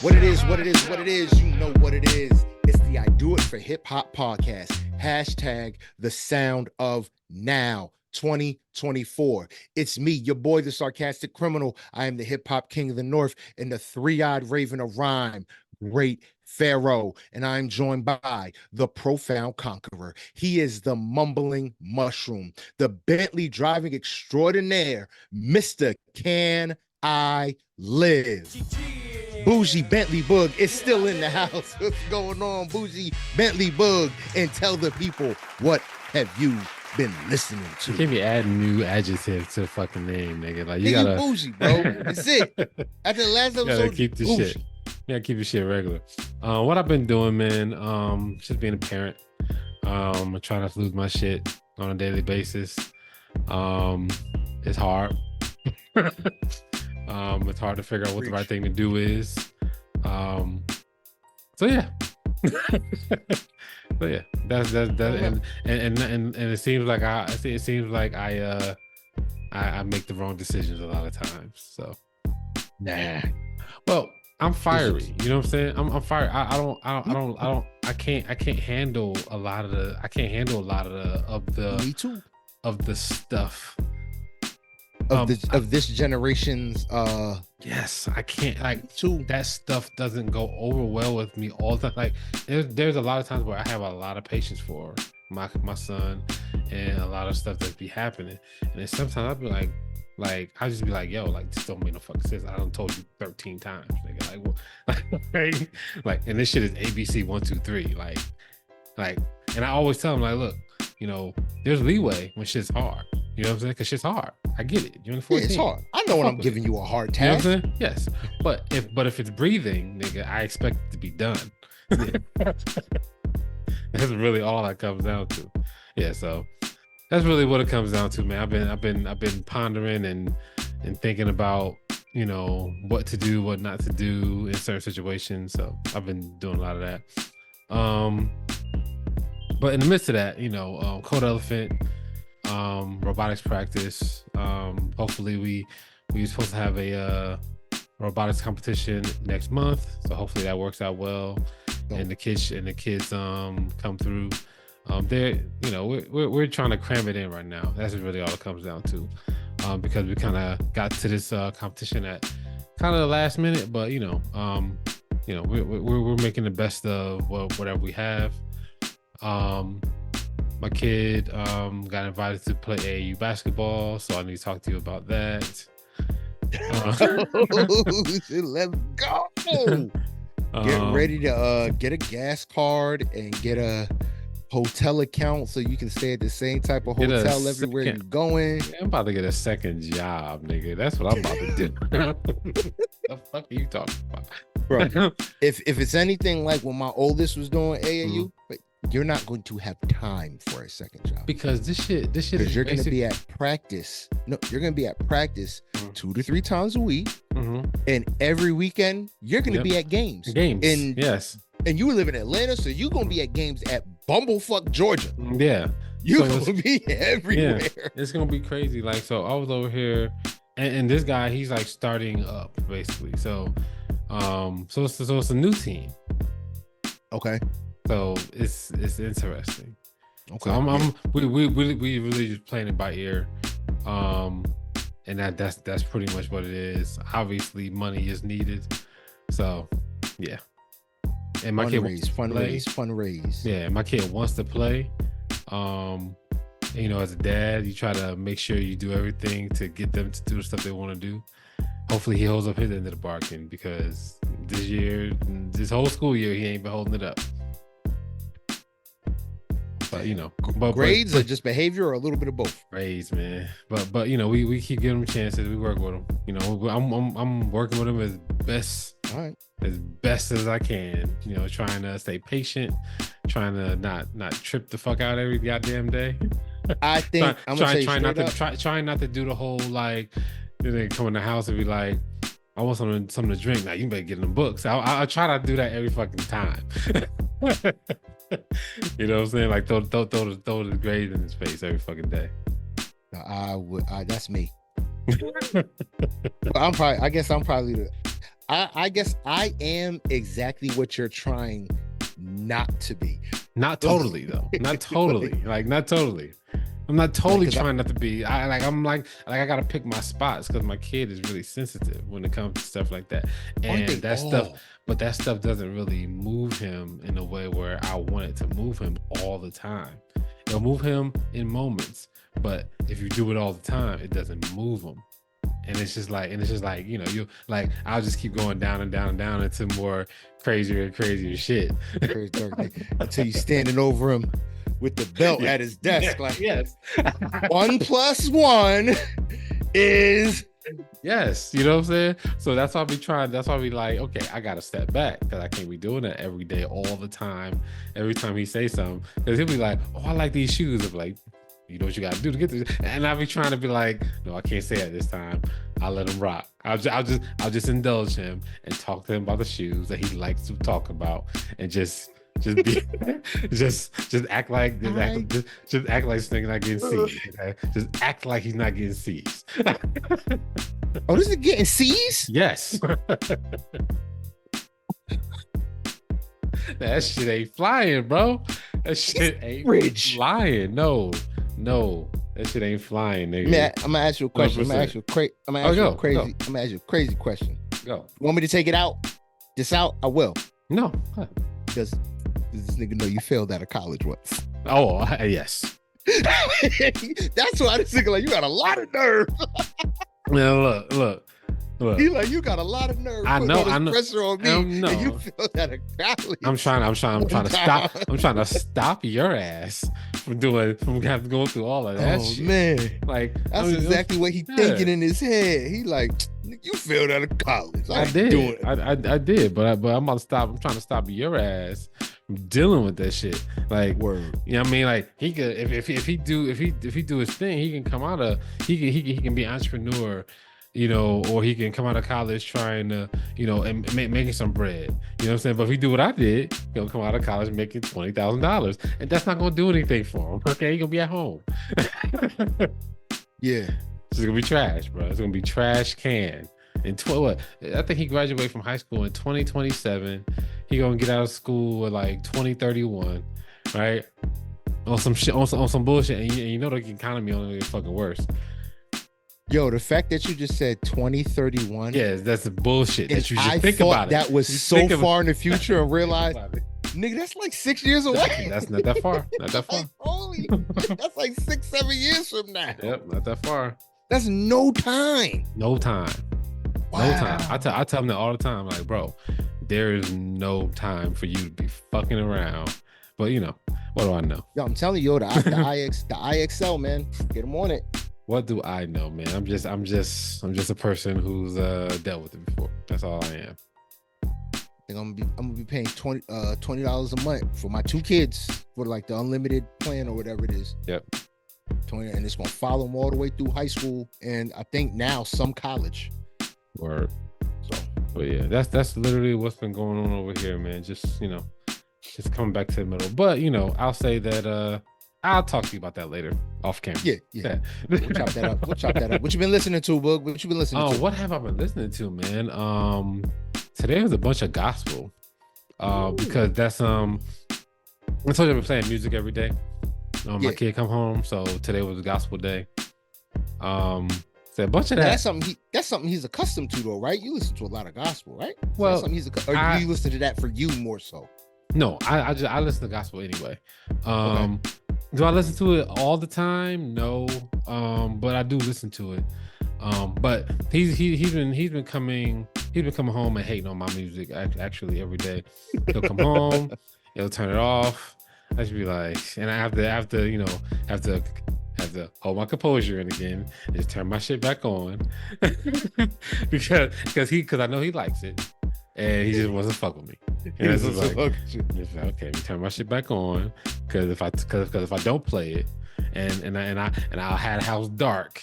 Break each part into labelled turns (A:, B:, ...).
A: What it is, what it is, what it is. You know what it is. It's the I Do It for Hip Hop podcast. Hashtag the sound of now 2024. It's me, your boy, the sarcastic criminal. I am the hip hop king of the North and the three-eyed raven of rhyme, Great Pharaoh. And I'm joined by the profound conqueror. He is the mumbling mushroom, the Bentley driving extraordinaire, Mr. Can I Live? Bougie Bentley Boog is still in the house. What's going on, Bougie Bentley Boog? And tell the people, what have you been listening to?
B: You can't be adding new adjectives to the fucking name, nigga. Like
A: you gotta bougie, bro. That's it. After the last episode,
B: you gotta keep the shit. Yeah, keep your shit regular. What I've been doing, man, just being a parent. I try not to lose my shit on a daily basis. It's hard. It's hard to figure out what the right thing to do is. So yeah. So yeah, that's and it seems like I make the wrong decisions a lot of times. So well, I'm fiery. You know what I'm saying? I'm fiery. I can't handle a lot of the
A: Me too.
B: Of the stuff
A: of this generation's
B: yes, I can't, like, too, that stuff doesn't go over well with me all the time. Like there's a lot of times where I have a lot of patience for my son and a lot of stuff that be happening, and then sometimes I'll be like I'll just be like, yo, like, this don't make no fucking sense. I done told you 13 times, nigga. Like, well, like, and this shit is ABC 1, 2, 3. Like, and I always tell them, like, look, you know, there's leeway when shit's hard. You know what I'm saying? Because shit's hard. I get it. You're in 14.
A: Yeah, it's hard. I know when I'm giving you a hard task.
B: You know what I'm saying? Yes. But if it's breathing, nigga, I expect it to be done. That's really all that comes down to. Yeah, so that's really what it comes down to, man. I've been pondering and thinking about, you know, what to do, what not to do in certain situations. So I've been doing a lot of that. But in the midst of that, you know, Code Elephant, robotics practice. Hopefully we're supposed to have a robotics competition next month. So hopefully that works out well. And the kids come through. They're, you know, we're trying to cram it in right now. That's really all it comes down to. Because we kind of got to this competition at kind of the last minute, but you know, we're making the best of whatever we have. My kid got invited to play AAU basketball, so I need to talk to you about that.
A: Let's go. Get ready to get a gas card and get a hotel account so you can stay at the same type of hotel everywhere you're going.
B: I'm about to get a second job, nigga. That's what I'm about to do. The fuck are you talking about?
A: Bro, if it's anything like when my oldest was doing AAU, but you're not going to have time for a second job
B: because this shit
A: is you're going to be at practice. No, you're going to be at practice 2 to 3 times a week, and every weekend you're going to be at games. And
B: yes,
A: and you live in Atlanta, so you're going to be at games at Bumblefuck, Georgia.
B: Yeah,
A: you're going to be everywhere.
B: Yeah, it's going to be crazy. Like, so I was over here, and this guy, he's like starting up basically. So it's a new team.
A: Okay.
B: So it's interesting.
A: Okay.
B: So we really just playing it by ear, and that's pretty much what it is. Obviously, money is needed, so yeah. And my kid
A: fundraise.
B: Yeah, my kid wants to play. You know, as a dad, you try to make sure you do everything to get them to do the stuff they want to do. Hopefully, he holds up his end of the bargain because this whole school year, he ain't been holding it up. But you know,
A: grades or just behavior or a little bit of both.
B: Grades, man. But you know, we keep giving them chances. We work with them. You know, I'm working with them as best as I can. You know, trying to stay patient, trying to not trip the fuck out every goddamn day.
A: I think
B: trying not to do the whole, like, they come in the house and be like, I want something to drink. Now you better get in the books. I try not to do that every fucking time. You know what I'm saying? Like throw the grades in his face every fucking day.
A: That's me. I guess I'm probably I guess I am exactly what you're trying not to be.
B: Not totally though. Not totally. Like not totally. I'm not totally trying not to be. I'm like I gotta pick my spots because my kid is really sensitive when it comes to stuff like that. And that stuff doesn't really move him in a way where I want it to move him all the time. It'll move him in moments, but if you do it all the time, it doesn't move him. And it's just like, you know, you like, I'll just keep going down and down and down into more crazier and crazier shit.
A: Until you standing over him with the belt at his desk. Like,
B: yes.
A: 1 + 1 is.
B: Yes. You know what I'm saying? So that's why we like, okay, I got to step back because I can't be doing that every day, all the time. Every time he say something, because he'll be like, oh, I like these shoes. I'm like, you know what you got to do to get this, and I'll be trying to be like, no, I can't say it this time. I'll let him rock. I'll just indulge him and talk to him about the shoes that he likes to talk about, and just be, just act like just act like this nigga not getting seized. Okay? Just act like he's not getting seized.
A: Oh, this is getting seized?
B: Yes. That shit ain't flying, bro. That shit ain't flying. No, that shit ain't flying, nigga.
A: Man, I'm gonna ask you a question. I'm gonna ask you a crazy question.
B: Go.
A: You want me to take it out? This out? I will.
B: No.
A: Does this nigga know you failed out of college once?
B: Oh, yes.
A: That's why this nigga like, you got a lot of nerve.
B: Now look.
A: He like, you got a lot of nerve.
B: I know.
A: Pressure on me. And you failed out of college.
B: I'm trying to stop your ass from having to go through all of that shit.
A: Man,
B: like
A: that's exactly what he thinking in his head. He like, you failed out of college.
B: I did, but I'm about to stop. I'm trying to stop your ass from dealing with that shit. Like,
A: word.
B: You know what I mean? Like, he could if he do his thing, he can come out of he can be an entrepreneur. You know, or he can come out of college trying to, you know, and making some bread. You know what I'm saying? But if he do what I did, he'll come out of college making $20,000, and that's not gonna do anything for him. Okay, he's gonna be at home.
A: Yeah,
B: it's gonna be trash, bro. It's gonna be trash can. And I think he graduated from high school in 2027. He gonna get out of school at like 2031, right? On some shit, on some bullshit, and you know the economy only gets fucking worse.
A: Yo, the fact that you just said 2031.
B: Yeah, that's bullshit. That you should think
A: about
B: it.
A: That was so far in the future and realized, nigga, that's like 6 years away.
B: That's not that far. Not that far.
A: Holy, that's like 6-7 years from now.
B: Yep, not that far.
A: That's no time.
B: No time.
A: Wow.
B: No time. I tell them that all the time. Like, bro, there is no time for you to be fucking around. But you know, what do I know?
A: Yo, I'm telling you, the IXL, man, get them on it.
B: What do I know, man? I'm just a person who's dealt with it before. That's all I am.
A: I think I'm gonna be paying $20 a month for my 2 kids for like the unlimited plan or whatever it is.
B: Yep.
A: 20, and it's gonna follow them all the way through high school and I think now some college.
B: Word.
A: So,
B: but yeah, that's literally what's been going on over here, man. Just, you know, just coming back to the middle. But you know, I'll say that I'll talk to you about that later off camera.
A: Yeah. We'll chop that up. What you been listening to, Boog? What you been listening to?
B: Oh, what have I been listening to, man? Today was a bunch of gospel. Because that's I told you I've been playing music every day. My kid come home, so today was a gospel day. So a bunch of that.
A: That's something he's accustomed to, though, right? You listen to a lot of gospel, right?
B: Well,
A: do you listen to that for you more so?
B: No, I listen to gospel anyway.
A: Okay.
B: Do I listen to it all the time? No. But I do listen to it. But he's been coming home and hating on my music actually every day. He'll come home, he'll turn it off. I should be like, and I have to hold my composure in again and just turn my shit back on because I know he likes it. And he just wasn't fuck with me. And it's like, okay, turn my shit back on, because if I don't play it, and I'll have the house dark,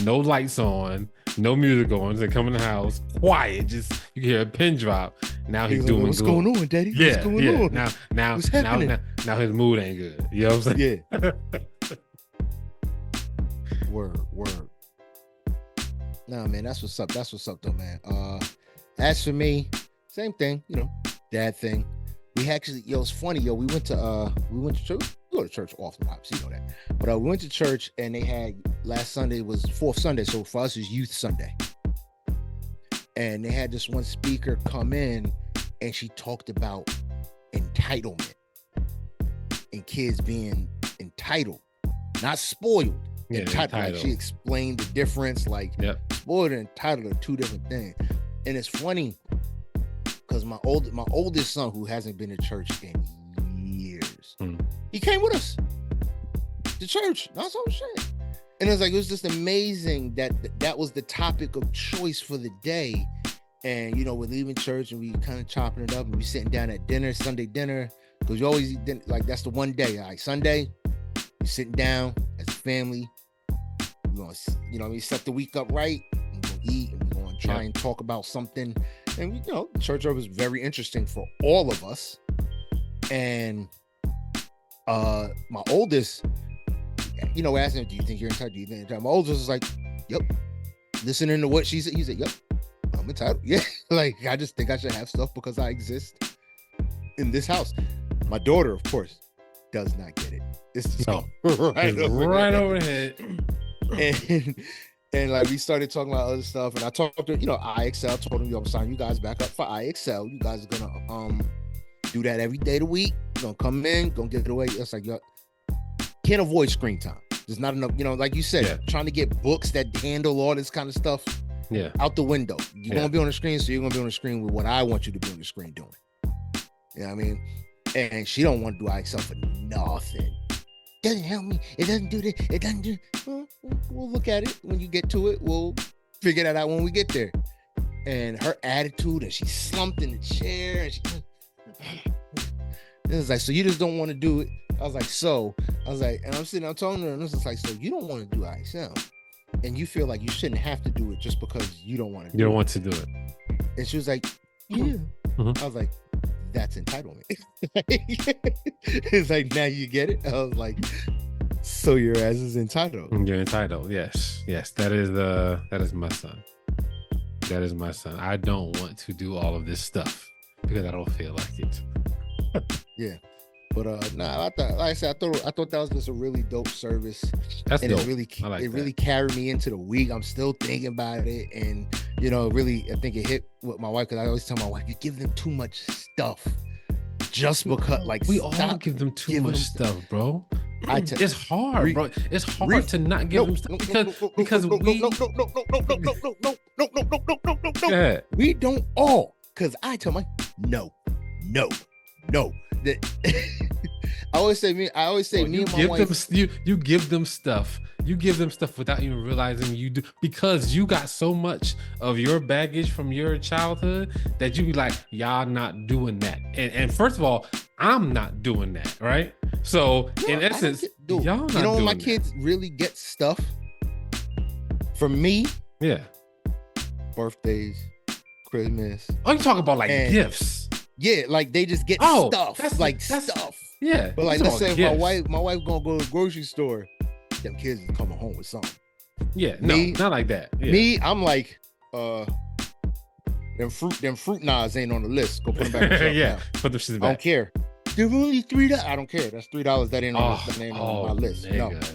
B: no lights on, no music on, and come in the house quiet, just you can hear a pin drop. Now he's doing
A: what's going on, Daddy?
B: Yeah,
A: what's going on?
B: Now his mood ain't good. You know what I'm saying?
A: Yeah. Word. Nah, man, that's what's up. That's what's up, though, man. As for me, same thing, dad thing. We actually, it's funny, we went to church. We go to church often, obviously, you know that. But we went to church, and they had, last Sunday was fourth Sunday, so for us it's Youth Sunday. And they had this one speaker come in, and she talked about entitlement and kids being entitled, not spoiled. Entitled. Like, she explained the difference, like spoiled and entitled are two different things. And it's funny because my oldest son, who hasn't been to church in years, he came with us to church. That's all shit. And it was just amazing that was the topic of choice for the day. And we're leaving church and we kind of chopping it up, and we sitting down at dinner, Sunday dinner, because you always eat dinner, like that's the one day. Like Sunday, you're sitting down as a family. We're gonna, set the week up right. We're gonna eat, and we're gonna try and talk about something. And church was very interesting for all of us. And my oldest, asked him, "Do you think you're entitled? Do you think you're entitled?" My oldest was like, "Yep." Listening to what she said, he said, "Yep, I'm entitled." Yeah, like I just think I should have stuff because I exist in this house. My daughter, of course, does not get it. It's right overhead. And like we started talking about other stuff, and I talked to IXL, told him, I'm signing you guys back up for IXL. You guys are gonna do that every day of the week. You're gonna come in, gonna get it away. It's like you can't avoid screen time. There's not enough, like you said, trying to get books that handle all this kind of stuff out the window. You're gonna be on the screen, so you're gonna be on the screen with what I want you to be on the screen doing. You know what I mean? And she don't want to do IXL for nothing. Doesn't help me. It doesn't do this. It doesn't do. We'll look at it when you get to it. We'll figure that out when we get there. And her attitude, and she slumped in the chair, and it was like, so you just don't want to do it? I was like, and I'm sitting, I'm telling her, and it's just like, so you don't want to do IXL, and you feel like you shouldn't have to do it just because you don't want to. You don't
B: want to do it.
A: And she was like, yeah. I was like, that's entitlement. It's like, now you get it. I was like, so your ass is entitled.
B: You're entitled. Yes. That is my son. That is my son. I don't want to do all of this stuff because I don't feel like it.
A: Yeah. But I thought, like I said, I thought that was just a really dope service.
B: That's
A: and
B: dope.
A: It really carried me into the week. I'm still thinking about it, and really, I think it hit with my wife, because I always tell my wife, you give them too much stuff, just because
B: we all give them too much stuff, bro. It's hard, bro. It's hard to not give them stuff because we
A: we don't all. Because I tell my no. I always say me and my wife.
B: You give them stuff. You give them stuff without even realizing you do, because you got so much of your baggage from your childhood that you be like, y'all not doing that. And first of all, I'm not doing that, right? So in essence, y'all not doing
A: when my
B: that.
A: kids really get stuff from me?
B: Yeah.
A: Birthdays, Christmas.
B: Oh, you talking about like gifts?
A: Yeah, like they just get stuff, stuff.
B: Yeah,
A: but like let's say my wife gonna go to the grocery store, them kids is coming home with something.
B: Yeah, not like that. Yeah.
A: Me, I'm like, them fruit knives ain't on the list. Go put them back on the shelf.
B: Yeah, put them shit back.
A: I don't care. They're only $3. I don't care. That's $3 that ain't on my list.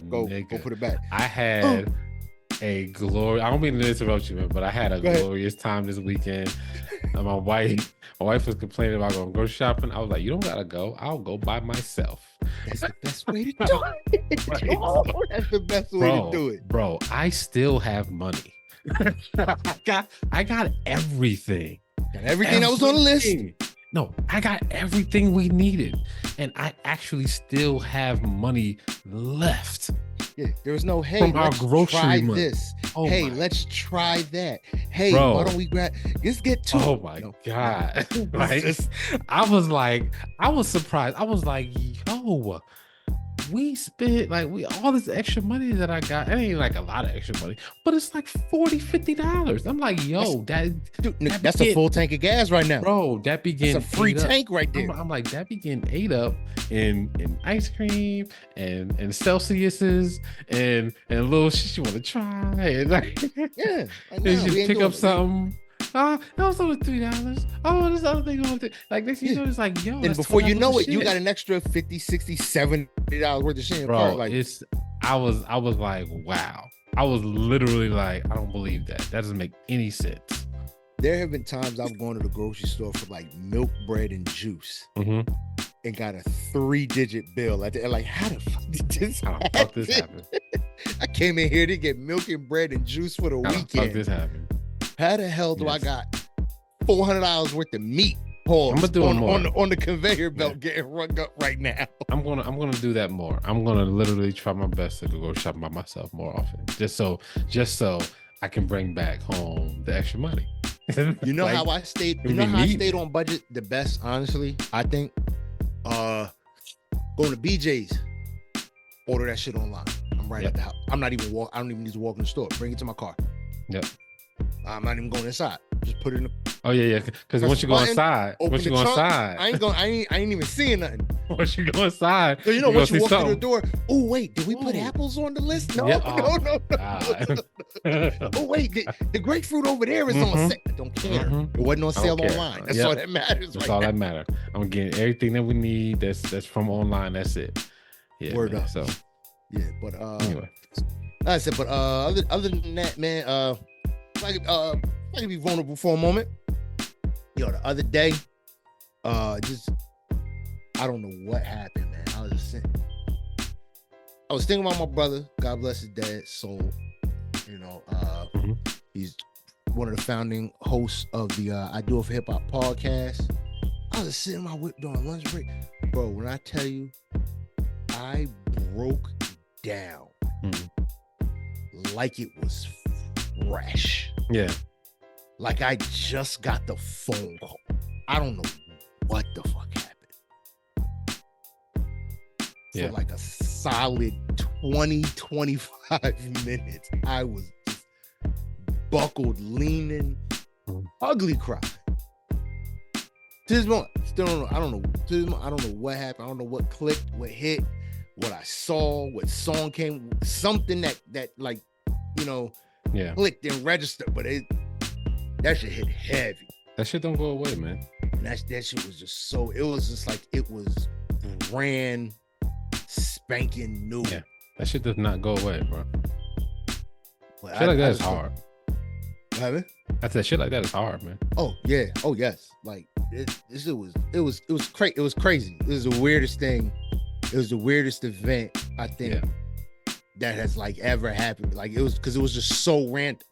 A: Go put it back.
B: I had a glory. I don't mean to interrupt you, man, but I had a glorious time this weekend. My wife was complaining about going grocery shopping. I was like, you don't gotta go. I'll go by myself.
A: That's the best way to do it. That's the best way to do it,
B: bro. I still have money. I got everything.
A: Got everything that was on the list.
B: No, I got everything we needed, and I actually still have money left.
A: Yeah, there was no
B: from our grocery
A: try
B: money.
A: This.
B: Oh
A: let's try that. Hey, why don't we grab? Let's get two.
B: Oh my god! Like, I was surprised. I was like, yo, we spent all this extra money that I got. It ain't like a lot of extra money, but it's like $40-$50. I'm like, yo,
A: that's a full tank of gas right now,
B: bro. That begins
A: a free tank right there.
B: I'm like, that begin ate up in ice cream and Celsiuses and little shit you want to try, and
A: yeah,
B: and just pick up something. that was only $3. Oh, this other thing over there. Like next thing you know, it's like, yo.
A: And before you know it, you got an extra $50, $60, $70 worth of shit in your cart. Like,
B: I was like, wow. I was literally like, I don't believe that. That doesn't make any sense.
A: There have been times I've gone to the grocery store for like milk, bread, and juice, and got a 3-digit bill. Like, how the fuck did this happen? I came in here to get milk and bread and juice for the weekend.
B: How the fuck this happened?
A: How the hell do I got $400 worth of meat? I'm gonna do on the conveyor belt getting rung up right now.
B: I'm gonna do that more. I'm gonna literally try my best to go shopping by myself more often, just so I can bring back home the extra money.
A: You know, like, how I stayed. You know how I stayed on budget the best, honestly. I think going to BJ's, order that shit online. I'm right at the house. I don't even need to walk in the store. Bring it to my car.
B: Yep.
A: I'm not even going inside. Just put it in the.
B: Oh yeah. Because once you go inside, I
A: ain't even seeing nothing.
B: Once you go inside,
A: so once you walk through the door, oh wait, did we put apples on the list? No, no. Oh wait, the grapefruit over there is on sale. I don't care. It wasn't on sale online. That's all that matters.
B: That's all that matters. I'm getting everything that we need. That's from online. That's it. Yeah.
A: Word up. So yeah, but anyway, like I said, but other than that, man, I can be vulnerable for a moment. The other day, I don't know what happened, man. I was thinking about my brother. God bless his dad soul. He's one of the founding hosts of the I Do It for Hip Hop podcast. I was just sitting in my whip during lunch break, bro. When I tell you, I broke down like it was fresh.
B: Yeah.
A: Like I just got the phone call. I don't know what the fuck happened. For like a solid 20-25 minutes, I was just buckled, leaning, ugly cry. To this moment, still don't know. I don't know. I don't know what happened. I don't know what clicked, what hit, what I saw, what song came, something that like, clicked and registered, but that shit hit heavy.
B: That shit don't go away, man.
A: And that shit was just so, it was just like, it was brand spanking new.
B: Yeah, that shit does not go away, bro.
A: But
B: shit like that is hard.
A: What happened?
B: I said shit like that is hard, man.
A: Oh yeah. Oh yes. Like it was crazy. It was crazy. It was the weirdest thing. It was the weirdest event I think that has like ever happened. Like it was because it was just so random.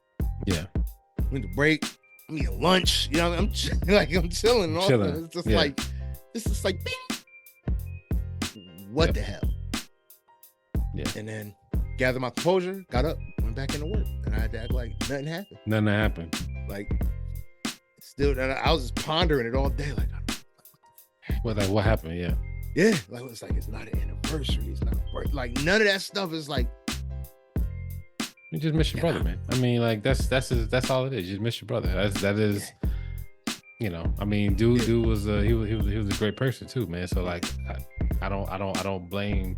B: Yeah.
A: Went to break. I'm eating lunch. I'm chilling. It's just like this is like bing. What the hell? Yeah. And then gathered my composure, got up, went back into work, and I had to act like nothing happened.
B: Nothing happened.
A: Like still, I was just pondering it all day. Like,
B: what happened? Yeah.
A: Yeah. Like it's like it's not an anniversary. It's not a birthday. Like none of that stuff is like.
B: You just miss your brother, man. I mean, like that's all it is. You just miss your brother. That is. I mean, dude was he was a great person too, man. So like, I don't blame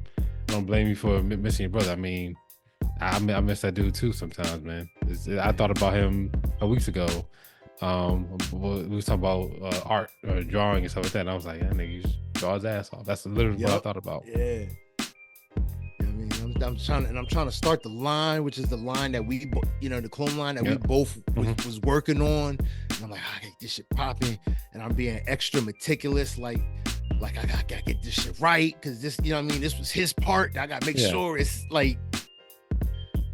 B: you for missing your brother. I mean, I miss that dude too sometimes, man. I thought about him a weeks ago. We was talking about art or drawing and stuff like that, and I was like, that nigga, you just draw his ass off. That's literally what I thought about.
A: Yeah. I'm trying to start the line, which is the line that we, the clone line that we both was working on. And I'm like, I got this shit popping, and I'm being extra meticulous. Like I gotta get this shit right because this, this was his part. I gotta make sure it's like.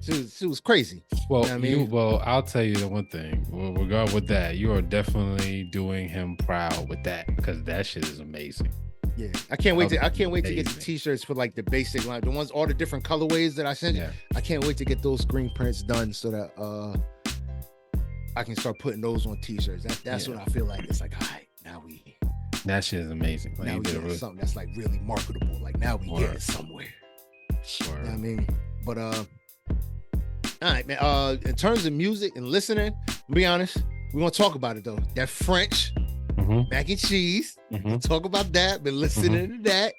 A: It was crazy.
B: Well, I'll tell you the one thing. Regardless with that, you are definitely doing him proud with that because that shit is amazing.
A: Yeah, I can't wait to get the t-shirts for like the basic line, the ones, all the different colorways that I sent. Yeah. I can't wait to get those screen prints done so that I can start putting those on t-shirts. That's what I feel like. It's like, all right, now
B: that shit is amazing.
A: Like, now we get something that's like really marketable. Like now we get it somewhere.
B: Sure.
A: You know what I mean? But all right, man. In terms of music and listening, to be honest, we're gonna talk about it though. That French. Mac and cheese. We'll talk about that. Been listening to that.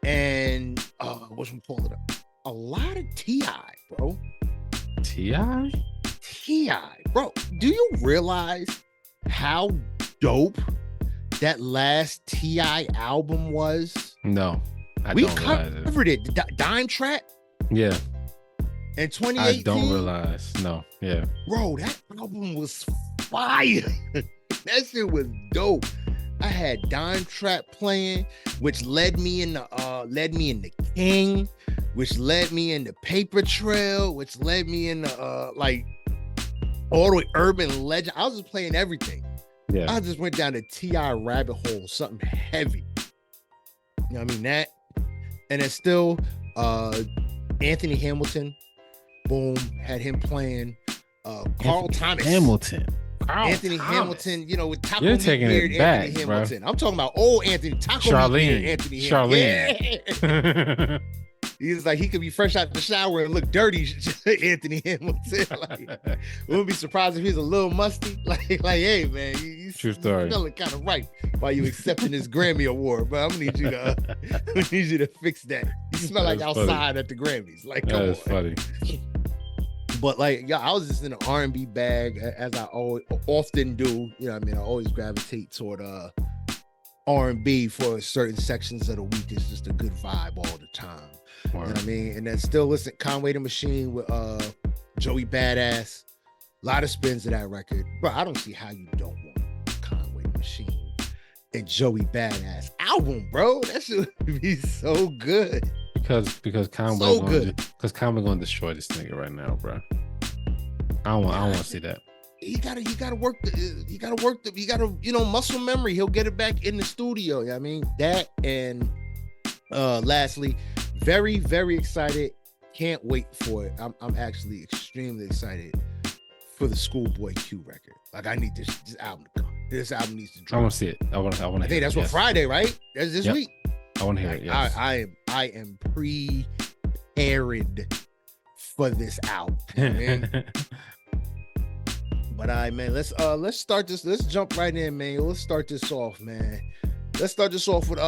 A: And whatchamacallit? A lot of T.I., bro.
B: T.I.,
A: bro. do you realize how dope that last T.I. album was?
B: No,
A: we covered it. Dime Trap.
B: Yeah.
A: In 2018.
B: I don't realize. No. Yeah.
A: Bro, that album was fire. That shit was dope. I had Dime Trap playing, which led me into King, which led me into Paper Trail, which led me into like all the way Urban Legend. I was just playing everything.
B: Yeah.
A: I just went down the T.I. rabbit hole, something heavy. You know what I mean? That, and it's still Anthony Hamilton. Boom, had him playing Carl Thomas. Anthony Hamilton, you know, with Taco
B: You're taking
A: Beard,
B: it back,
A: Anthony Hamilton. I'm talking about old Anthony Taco Beard, Anthony Hamilton. Yeah. He's like, he could be fresh out the shower and look dirty, Anthony Hamilton. Like, wouldn't be surprised if he's a little musty. Like, hey man, you smelling kind of right while you accepting this Grammy award. But I'm gonna need you to fix that. You smell like outside funny. At the Grammys. Like, come on.
B: Funny.
A: But like, yeah, I was just in an R&B bag, as I often do. You know what I mean? I always gravitate toward R&B for certain sections of the week. It's just a good vibe all the time. Word. You know what I mean? And then still listen, Conway the Machine with Joey Badass. A lot of spins of that record. Bro, I don't see how you don't want Conway the Machine and Joey Badass album, bro. That should be so good.
B: Because Conway gonna destroy this nigga right now, bro. I don't want to see that.
A: He gotta work muscle memory. He'll get it back in the studio. You know what I mean? That, and lastly, very, very excited. Can't wait for it. I'm actually extremely excited for the Schoolboy Q record. Like, I need this album to come. This album needs to drop.
B: I want to see it. I want to.
A: I think that's what Friday, right? That's this week.
B: I want to hear it. Yes.
A: I am prepared for this album, man. But man, let's start this. Let's jump right in, man. Let's start this off, man. Let's start this off with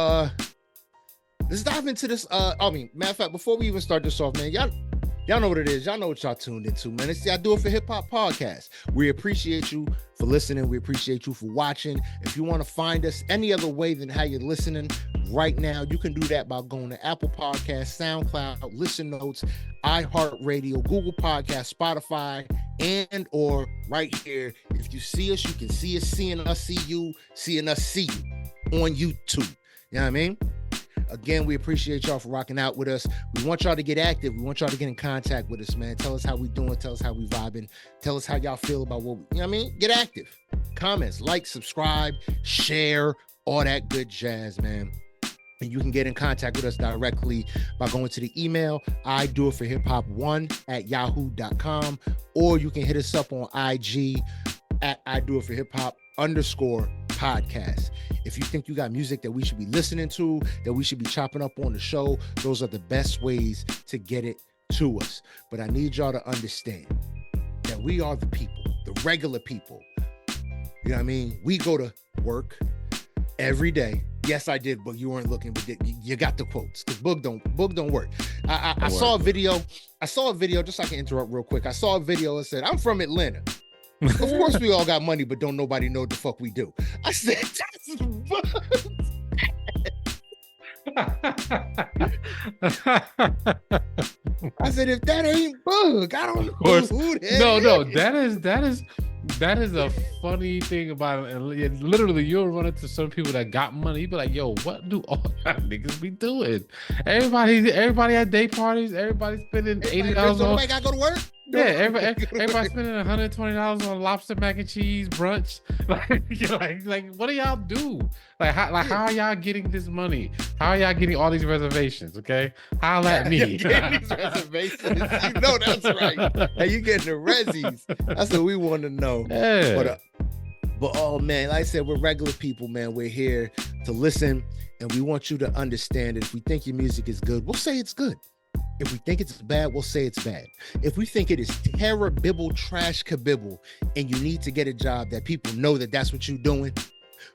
A: let's dive into this. Matter of fact, before we even start this off, man, y'all know what it is. Y'all know what y'all tuned into, man. It's the I Do It for Hip Hop podcast. We appreciate you for listening. We appreciate you for watching. If you want to find us any other way than how you're listening right now, you can do that by going to Apple Podcasts, SoundCloud, Listen Notes, iHeartRadio, Google Podcasts, Spotify, and or right here. If you see us, you can see us, seeing us see you, seeing us see you on YouTube. You know what I mean? Again, we appreciate y'all for rocking out with us. We want y'all to get active. We want y'all to get in contact with us, man. Tell us how we doing. Tell us how we vibing. Tell us how y'all feel about what we, you know what I mean? Get active. Comments, like, subscribe, share, all that good jazz, man. And you can get in contact with us directly by going to the email, idoitforhiphop1@yahoo.com, or you can hit us up on IG at idoitforhiphop_podcast. If you think you got music that we should be listening to, that we should be chopping up on the show, those are the best ways to get it to us. But I need y'all to understand that we are the people, the regular people. You know what I mean? We go to work every day. Yes, I did, but you weren't looking, but you got the quotes, because Boog don't work. I saw a video, just so I can interrupt real quick. I saw a video that said, I'm from Atlanta. Of course we all got money, but don't nobody know what the fuck we do. I said, that's I said, if that ain't Boog, I don't know who that is.
B: No, that is a funny thing about it. And literally, you'll run into some people that got money. You be like, yo, what do all y'all niggas be doing? Everybody at day parties, everybody spending $80 on.
A: Nobody gotta go to work?
B: Yeah, everybody spending $120 on lobster mac and cheese brunch. Like, what do y'all do? How are y'all getting this money? How are y'all getting all these reservations? Okay, holla at me.
A: Getting these reservations, you know that's right. Hey, you getting the resis? That's what we want to know.
B: Yeah.
A: But oh man, like I said, we're regular people, man. We're here to listen, and we want you to understand that if we think your music is good, we'll say it's good. If we think it's bad, we'll say it's bad. If we think it is terrible, trash kabibble, and you need to get a job that people know that that's what you're doing,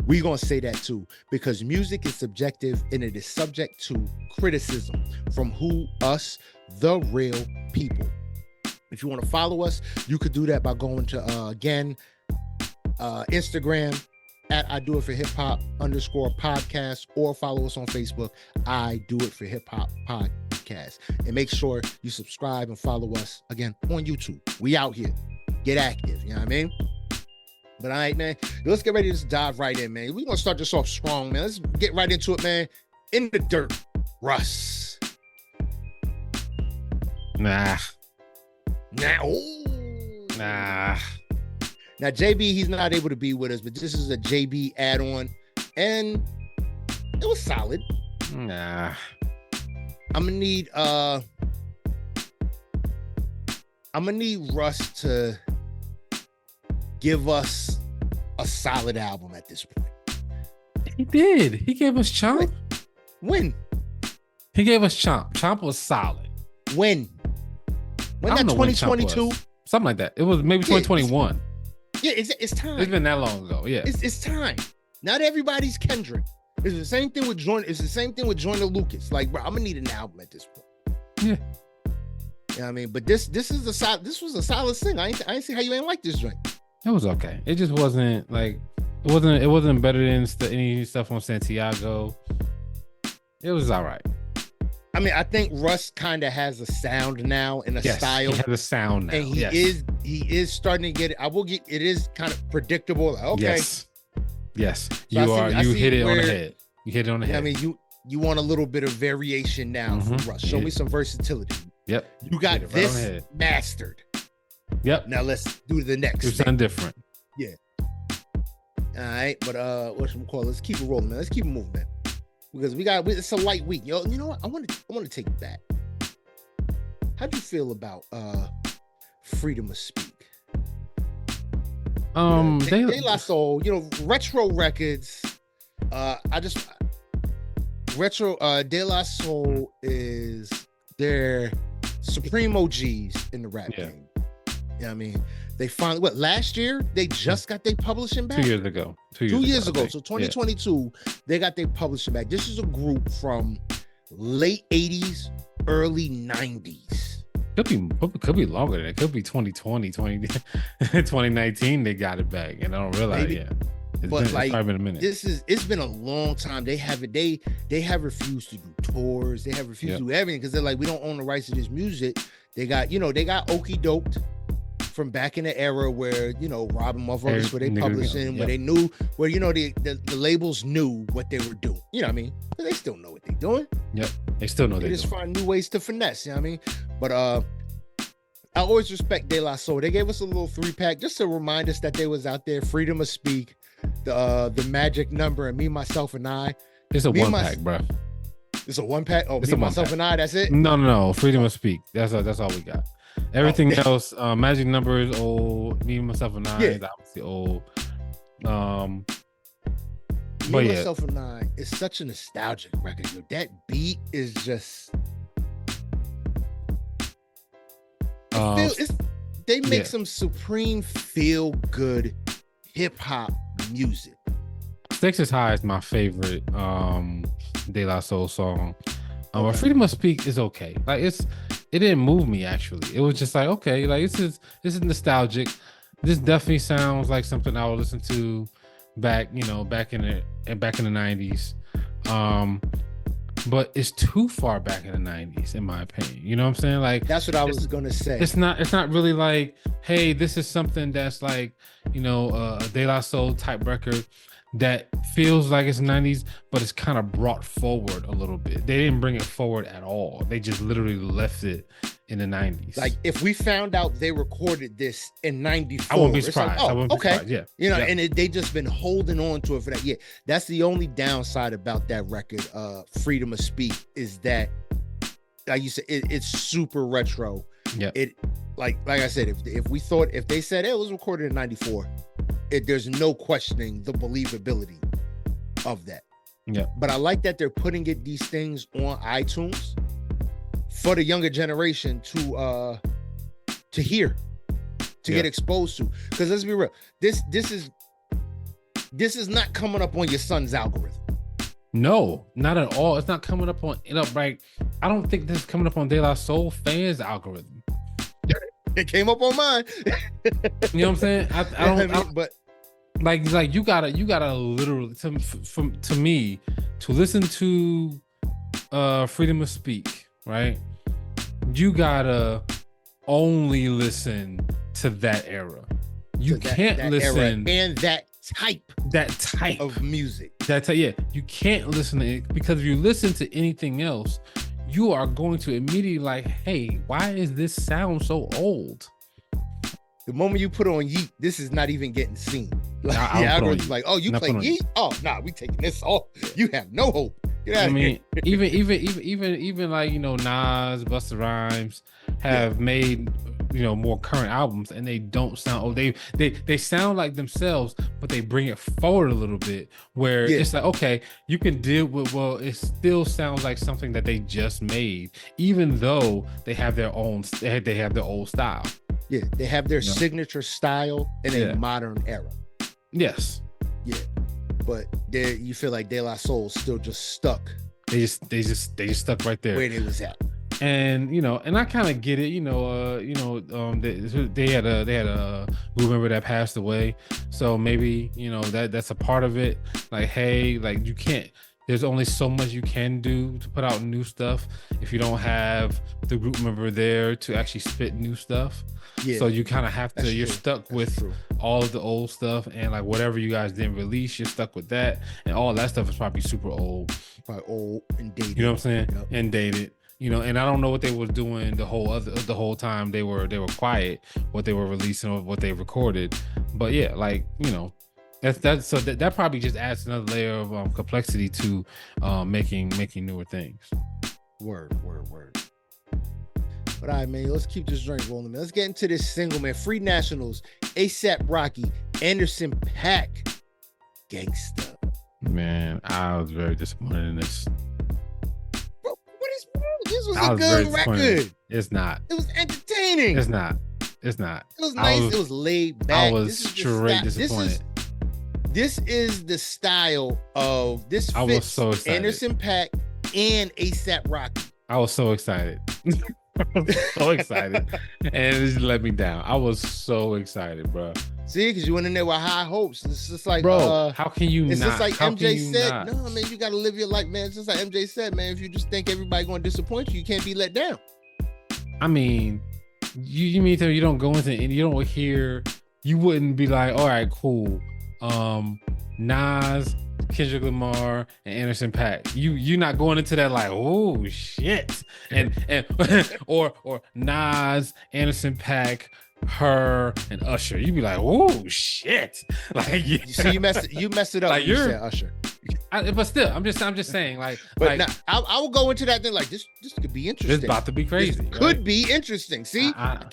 A: we're going to say that too, because music is subjective and it is subject to criticism from us, the real people. If you want to follow us, you could do that by going to Instagram at I Do It For Hip Hop _podcast, or follow us on Facebook, I Do It For Hip Hop Podcast. And make sure you subscribe and follow us again on YouTube. We out here. Get active. You know what I mean? But all right, man. Let's get ready to just dive right in, man. We're gonna start this off strong, man. Let's get right into it, man. In the dirt, Russ.
B: Nah.
A: Now, JB, he's not able to be with us, but this is a JB add-on, and it was solid.
B: Nah.
A: I'm gonna need Russ to give us a solid album at this point.
B: He did. He gave us Chomp.
A: When?
B: He gave us Chomp. Chomp was solid.
A: When that 2022?
B: Something like that. It was maybe 2021.
A: It's time.
B: It's been that long ago. Yeah.
A: It's time. Not everybody's Kendrick. It's the same thing with Jordan. It's the same thing with Joyner Lucas. Like, bro, I'm gonna need an album at this point.
B: Yeah.
A: You know what I mean? But this was a solid thing. I ain't see how you ain't like this joint.
B: It was okay. It just wasn't like it wasn't better than any stuff on Santiago. It was all right.
A: I mean, I think Russ kind of has a sound now and a style.
B: He has a sound now.
A: And he is starting to get it. It is kind of predictable. Like, okay.
B: Yes.
A: So
B: You hit it on the head. You hit it on the head.
A: I mean, you want a little bit of variation now from Russ. Show me some versatility.
B: Yep.
A: You got this mastered.
B: Yep.
A: Now let's do the next.
B: Do something different.
A: Yeah. All right, but let's keep it rolling, man. Let's keep it moving, man. Because it's a light week. You know what? I want to take it back. How do you feel about freedom of speak? De La Soul, retro records. De La Soul is their supreme OGs in the rap game. You know what I mean? They finally, last year, they just got their publishing back?
B: 2 years ago. 2
A: years ago. So 2022, they got their publishing back. This is a group from late 80s, early 90s.
B: Could be longer than that. Could be 2020, 2019, they got it back. And I don't realize yet. It's probably been a minute.
A: It's been a long time. They have refused to do tours. They have refused to do everything because they're like, we don't own the rights to this music. They got Okie Doped from back in the era where, robbing motherfuckers where they publishing, where they knew, where, the labels knew what they were doing. You know what I mean? But they still know what they're doing.
B: Yep. They still know
A: they just find new ways to finesse. You know what I mean? But I always respect De La Soul. They gave us a little 3-pack just to remind us that they was out there. Freedom of Speak, the Magic Number, and Me, Myself, and I.
B: It's a 1-pack, bro.
A: It's a 1-pack? Oh, Me, Myself, and I, that's it?
B: No. Freedom of Speak. That's all we got. Everything else, Magic Number is old. Me, Myself, and I is obviously old.
A: Me, Myself, and I is such a nostalgic record. Yo. That beat is just... they make some supreme feel-good hip-hop music.
B: Stakes is High is my favorite De La Soul song. Freedom of Speak is okay. Like it didn't move me actually. It was just like, okay, like this is nostalgic. This definitely sounds like something I would listen to back in the 90s. But it's too far back in the 90s, in my opinion. You know what I'm saying? Like
A: that's what I was gonna say.
B: It's not really like, hey, this is something that's like, a De La Soul type record that feels like it's 90s, but it's kind of brought forward a little bit. They didn't bring it forward at all. They just literally left it in the 90s.
A: Like if we found out they recorded this in 94,
B: I wouldn't be surprised.
A: Like,
B: I wouldn't be surprised. Yeah.
A: And they just been holding on to it for that. Yeah. That's the only downside about that record, Freedom of Speak, is that, like you said, it's super retro.
B: Yeah.
A: It like I said, if they said it was recorded in 94, there's no questioning the believability of that.
B: Yeah.
A: But I like that they're putting these things on iTunes for the younger generation to hear, to get exposed to. Because let's be real, this is not coming up on your son's algorithm.
B: No, not at all. It's not coming up on, like, I don't think this is coming up on De La Soul fans' algorithm.
A: It came up on mine.
B: You know what I'm saying? I don't.
A: But
B: like you gotta literally to me to listen to freedom of speech, right? You gotta only listen to that era. You can't listen
A: and that type of music.
B: Yeah, you can't listen to it, because if you listen to anything else, you are going to immediately like, hey, why is this sound so old?
A: The moment you put on Yeet, this is not even getting seen. Like,
B: the
A: algorithm's like, oh, you play Yeet? Oh, nah, we taking this off. You have no hope. Get out of here.
B: even like, you know, Nas, Busta Rhymes have made, you know, more current albums, and they don't sound old. They sound like themselves, but they bring it forward a little bit, where it's like, okay, you can deal with, well, it still sounds like something that they just made, even though they have their own, they have their old style.
A: Yeah, they have their signature style in a modern era.
B: Yes.
A: Yeah, but you feel like De La Soul's still just stuck.
B: They just stuck right there
A: where they was at.
B: And you know, and I kind of get it. They had a group member that passed away, so maybe, you know, that's a part of it. Like, hey, like, you can't. There's only so much you can do to put out new stuff if you don't have the group member there to actually spit new stuff. Yeah. So you kind of have to, you're stuck with all of the old stuff, and like whatever you guys didn't release, you're stuck with that. And all that stuff is probably super old.
A: Probably old and dated.
B: You know what I'm saying? Yep. And dated. You know, and I don't know what they were doing the whole time they were quiet, what they were releasing or what they recorded. But yeah, like, you know, that probably just adds another layer of complexity to making newer things.
A: Word. But all right, man, let's keep this drink rolling, man. Let's get into this single, man. Free Nationals, A$AP Rocky, Anderson .Paak, Gangsta.
B: Man, I was very disappointed in this.
A: Bro, what is wrong? This was a good record.
B: It's not.
A: It was entertaining.
B: It's not. It was
A: nice. It was laid back.
B: I was straight disappointed.
A: This is the style of this.
B: I was so excited.
A: Anderson .Paak and A$AP Rocky.
B: I was so excited. I was so excited, and it just let me down. I was so excited, bro.
A: See, because you went in there with high hopes. It's just like,
B: bro, how can you
A: it's
B: not?
A: Just like
B: how
A: MJ said, no, man, you got to live your life, man. It's just like MJ said, man, if you just think everybody going to disappoint you, you can't be let down.
B: I mean, you mean to you don't go into and you don't hear, you wouldn't be like, all right, cool. Nas, Kendrick Lamar, and Anderson .Paak. You're not going into that like, oh shit, and or Nas, Anderson .Paak, her, and Usher. You'd be like, oh shit, like
A: so you messed it up. Like you said Usher.
B: But still, I'm just saying, like,
A: but now, I will go into that thing like this could be interesting.
B: It's about to be crazy.
A: This could be interesting. See, I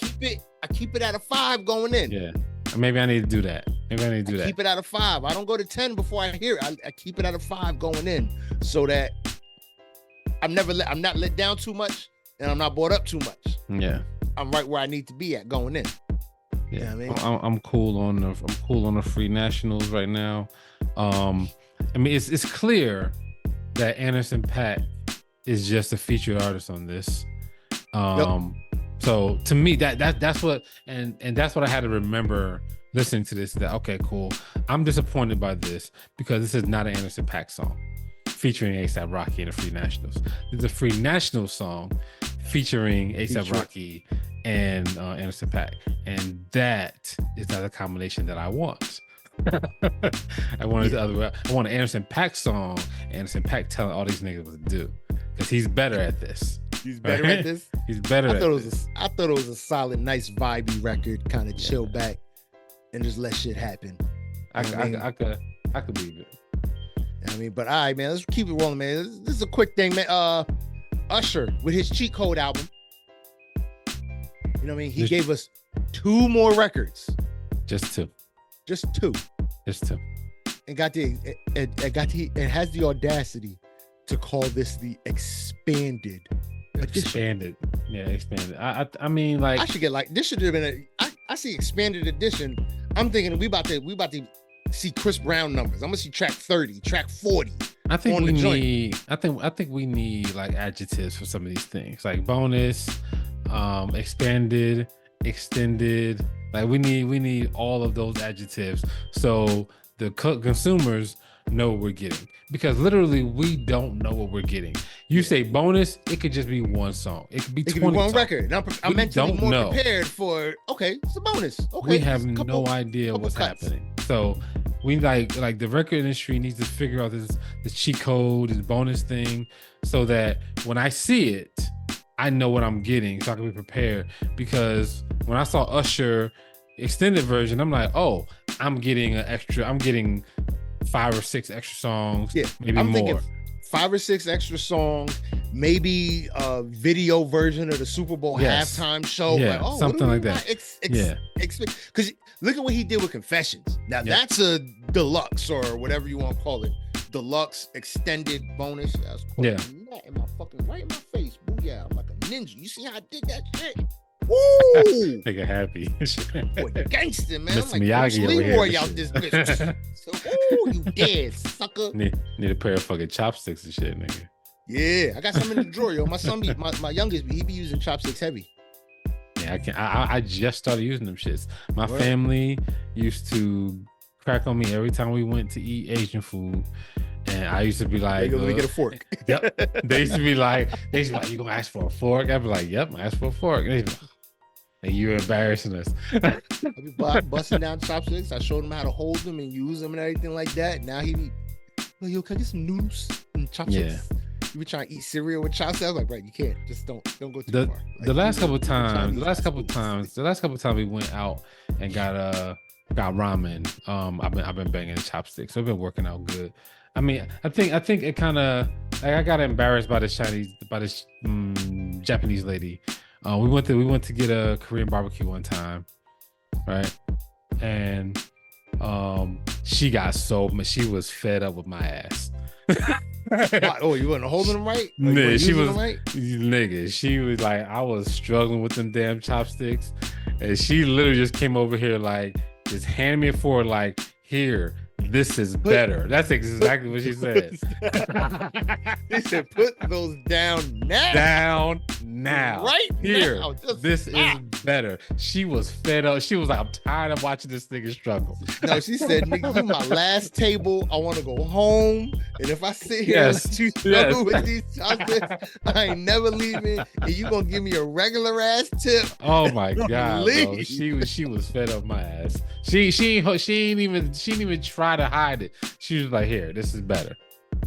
A: keep it at a 5 going in.
B: Yeah, maybe I need to do that.
A: Keep it at a 5. I don't go to 10 before I hear it. I keep it at a 5 going in, so that I'm not let down too much, and I'm not brought up too much.
B: Yeah,
A: I'm right where I need to be at going in.
B: Yeah, you know what I mean? I'm cool on the Free Nationals right now. I mean, it's clear that Anderson .Paak is just a featured artist on this. So to me, that's what and that's what I had to remember listening to this. That okay, cool. I'm disappointed by this because this is not an Anderson .Paak song featuring A$AP Rocky and the Free Nationals. It's a Free Nationals song featuring A$AP Rocky and Anderson .Paak, and that is not a combination that I want. I wanted the other way. I want an Anderson .Paak song. Anderson .Paak telling all these niggas what to do because he's better at this.
A: He's better at this.
B: He's better. I
A: thought it was a solid, nice, vibey record. Kind of chill back and just let shit happen.
B: I could believe it.
A: I mean, but all right, man. Let's keep it rolling, man. This is a quick thing, man. Usher with his Cheat Code album. You know what I mean? He gave us 2 more records.
B: Just two.
A: And it has the audacity to call this the expanded edition.
B: Expanded. I mean, like,
A: I should get like this should have been I see expanded edition. I'm thinking we about to see Chris Brown numbers. I'm gonna see track 30, track 40.
B: I think we need like adjectives for some of these things, like bonus, expanded, extended. Like we need all of those adjectives so the consumers know what we're getting, because literally we don't know what we're getting. You say bonus, it could just be one song. It could be 20
A: one
B: songs.
A: record. And I'm mentally more prepared for, okay, it's a bonus. Okay,
B: we have no idea what's happening. So we like the record industry needs to figure out this cheat code, this bonus thing, so that when I see it, I know what I'm getting, so I can be prepared. Because when I saw Usher extended version, I'm like, oh, I'm getting 5 or 6 extra songs, maybe
A: I'm
B: more.
A: Thinking 5 or 6 extra songs, maybe a video version of the Super Bowl halftime show,
B: something like that.
A: Because look at what he did with Confessions. Now that's a deluxe, or whatever you want to call it, deluxe extended bonus. In my fucking right in my face, booyah! I'm like a ninja. You see how I did that shit? Woo!
B: Nigga happy.
A: Boy, gangster, man.
B: Mr.
A: I'm like
B: Miyagi
A: Leroy out this bitch. So, ooh, you dead, sucker.
B: Need a pair of fucking chopsticks and shit, nigga.
A: Yeah, I got some in the drawer, yo. My son, my youngest, he be using chopsticks heavy.
B: Yeah, I just started using them shits. My family used to crack on me every time we went to eat Asian food. And I used to be like,
A: let me get a fork.
B: Yep. They used to be like, you gonna ask for a fork? I'd be like, yep, I asked for a fork. And you're embarrassing us.
A: I be busting down chopsticks. I showed him how to hold them and use them and everything like that. Now he be, yo, can I get some noodles and chopsticks? Yeah. You be trying to eat cereal with chopsticks? I was like, right, you can't. Just don't go too far. Like,
B: the last couple times we went out and got ramen. I've been banging the chopsticks. So I've been working out good. I mean, I think it kind of, like, I got embarrassed by this Japanese lady. We went to get a Korean barbecue one time, right? And she got so much. She was fed up with my ass.
A: Oh, you wasn't holding them right?
B: Nigga, she was like, I was struggling with them damn chopsticks, and she literally just came over here like, just hand me a fork, like, here. This is better. That's exactly what she said.
A: She said, put those down now.
B: Down now.
A: Right
B: here.
A: Now.
B: This is better. She was fed up. She was like, I'm tired of watching this nigga struggle.
A: No, she said, nigga, you my last table. I want to go home. And if I sit here and let you struggle with these chocolates, I ain't never leaving. And you gonna give me a regular ass tip.
B: Oh my God. Bro. She was fed up my ass. She didn't even try to hide it. She was like, here, this is better.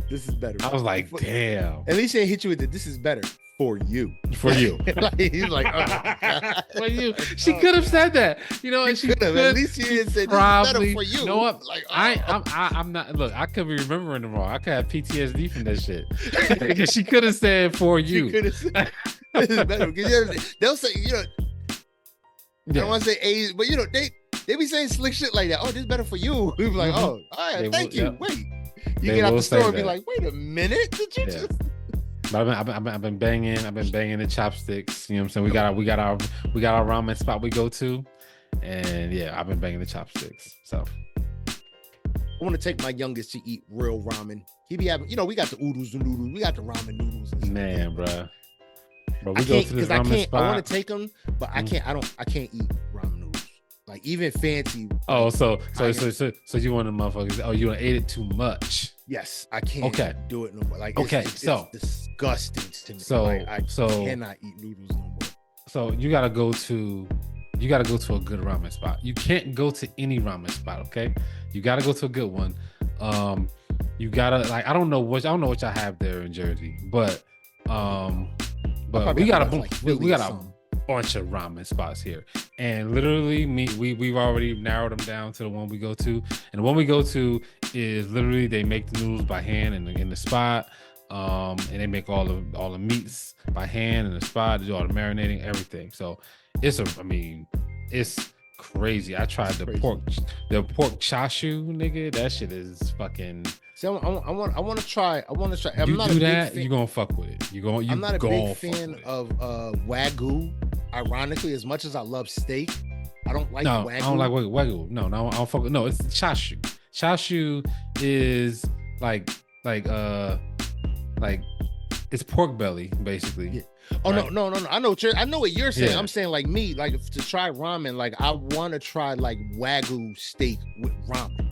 A: This is better.
B: I was like, damn.
A: At least she didn't hit you with it. This is better for you.
B: For you.
A: He's like, oh,
B: for you. She could have said that, you know, and she could have.
A: At least she didn't say, this is better for you.
B: You know what? Like, I'm not. Look, I could be remembering it wrong. I could have PTSD from that shit. She could have said for you.
A: She could have said, this is better, because they'll say, you know, I don't want to say age, but you know, they be saying slick shit like that. Oh, this is better for you. We be like, oh, all right, thank you. Yep. Wait, you get out the store and be like, wait a minute, did you just?
B: But I've been banging the chopsticks. You know what I'm saying? We got our ramen spot we go to, and yeah, I've been banging the chopsticks. So
A: I want to take my youngest to eat real ramen. He be having, you know, we got the oodles and noodles, we got the ramen noodles.
B: Man, bro,
A: we go to this ramen spot. I want to take him, but I can't eat ramen noodles. Like, even fancy.
B: Oh, so you want the motherfuckers? Oh, you ate it too much?
A: Yes, I can't do it no more. Like, it's disgusting to me.
B: So
A: like, I cannot eat noodles no more.
B: So you gotta go to a good ramen spot. You can't go to any ramen spot, okay? You gotta go to a good one. You gotta, like, I don't know what y'all have there in Jersey, but we got a bunch of ramen spots here, and literally we've already narrowed them down to the one we go to, and the one we go to is literally they make the noodles by hand in the spot, and they make all the meats by hand in the spot. They do all the marinating, everything. So it's crazy. I tried the pork chashu, nigga. That shit is fucking. See, I want to try. I'm not do that, you're gonna fuck with it. I'm not a big fan of Wagyu.
A: Ironically, as much as I love steak, I don't like Wagyu.
B: I don't like Wagyu. No, I don't fuck with. No, it's chashu. Chashu is like it's pork belly, basically.
A: Oh
B: right?
A: no. I know what you're saying.
B: Yeah.
A: I'm saying like me, like to try ramen, like I want to try like Wagyu steak with ramen.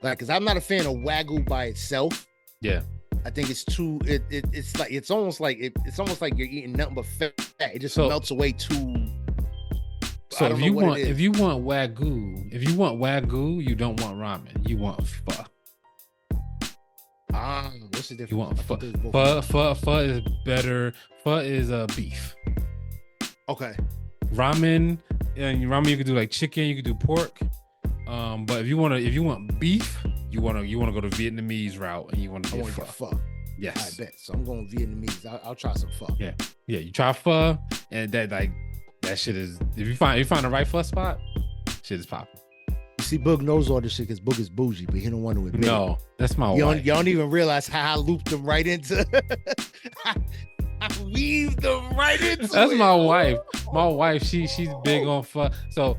A: Like, cause I'm not a fan of Wagyu by itself.
B: Yeah.
A: I think it's too. It's almost like you're eating nothing but fat. It just melts away too.
B: So if you want Wagyu, you don't want ramen. You want pho.
A: What's the difference?
B: You want pho. Pho is better. Pho is beef.
A: Okay.
B: Ramen, and ramen you could do like chicken. You could do pork. But if you want beef, you want to go the Vietnamese route, and you want to get pho. Yes.
A: I bet. So I'm going Vietnamese. I'll try some pho.
B: Yeah. You try pho, and that shit is. If you find the right pho spot, shit is popping.
A: You see, Boog knows all this shit because Boog is bougie, but he don't want to admit.
B: No, that's my wife.
A: You don't even realize how I looped them right into. I weaved them right into.
B: That's my wife. My wife, she's big on pho. So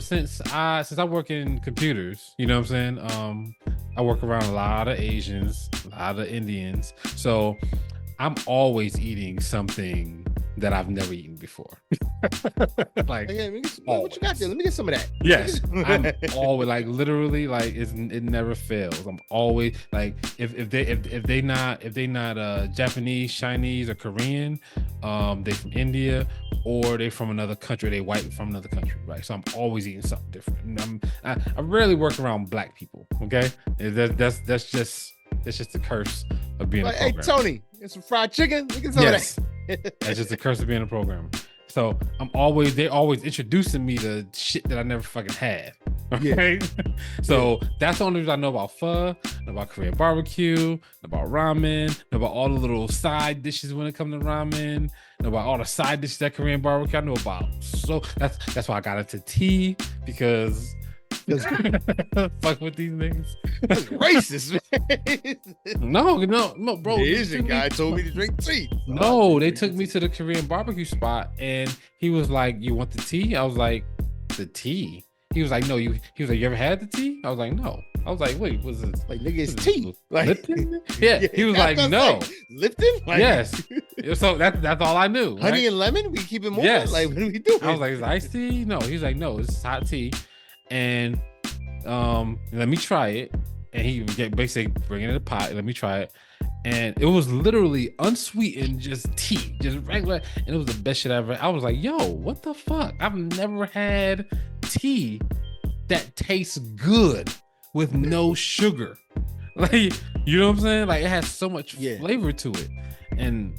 B: since I work in computers, you know what I'm saying? I work around a lot of Asians, a lot of Indians. So I'm always eating something that I've never eaten before. Like,
A: what you got there? Let me get some of that.
B: Yes, I'm always like literally like it never fails. I'm always like if they not Japanese, Chinese, or Korean, they from India or they from another country. They white from another country, right? So I'm always eating something different. And I rarely work around black people. Okay, that's just the curse of being a programmer.
A: Hey Tony, get some fried chicken. Look at some of that.
B: That's just the curse of being a programmer. So they always introducing me to shit that I never fucking had. Okay. Yeah. So that's the only reason I know about pho, know about Korean barbecue, know about ramen, know about all the little side dishes when it comes to ramen, know about all the side dishes at Korean barbecue. I know about. So that's why I got into tea, because fuck with these niggas.
A: That's racist, man.
B: No, bro.
A: The Asian guy told me to drink tea.
B: No, they took me to the Korean barbecue spot, and he was like, "You want the tea?" I was like, "The tea?" He was like, "No." He was like, "You ever had the tea?" I was like, "No." I was like, "Wait, what's this?"
A: Like, nigga, it's tea. Like
B: Lipton? Yeah. He was like, "No."
A: Lipton? Like,
B: yes. So that's all I knew.
A: Honey
B: right?
A: and lemon? We keep it more?
B: Yes.
A: Like, what are we doing?
B: I was like, "Is it iced tea?" No. He's like, "No, it's hot tea." And let me try it. And he basically bringing in a pot. Let me try it. And it was literally unsweetened, just tea, just regular. And it was the best shit ever. I was like, yo, what the fuck? I've never had tea that tastes good with no sugar. Like, you know what I'm saying? Like, it has so much flavor to it. And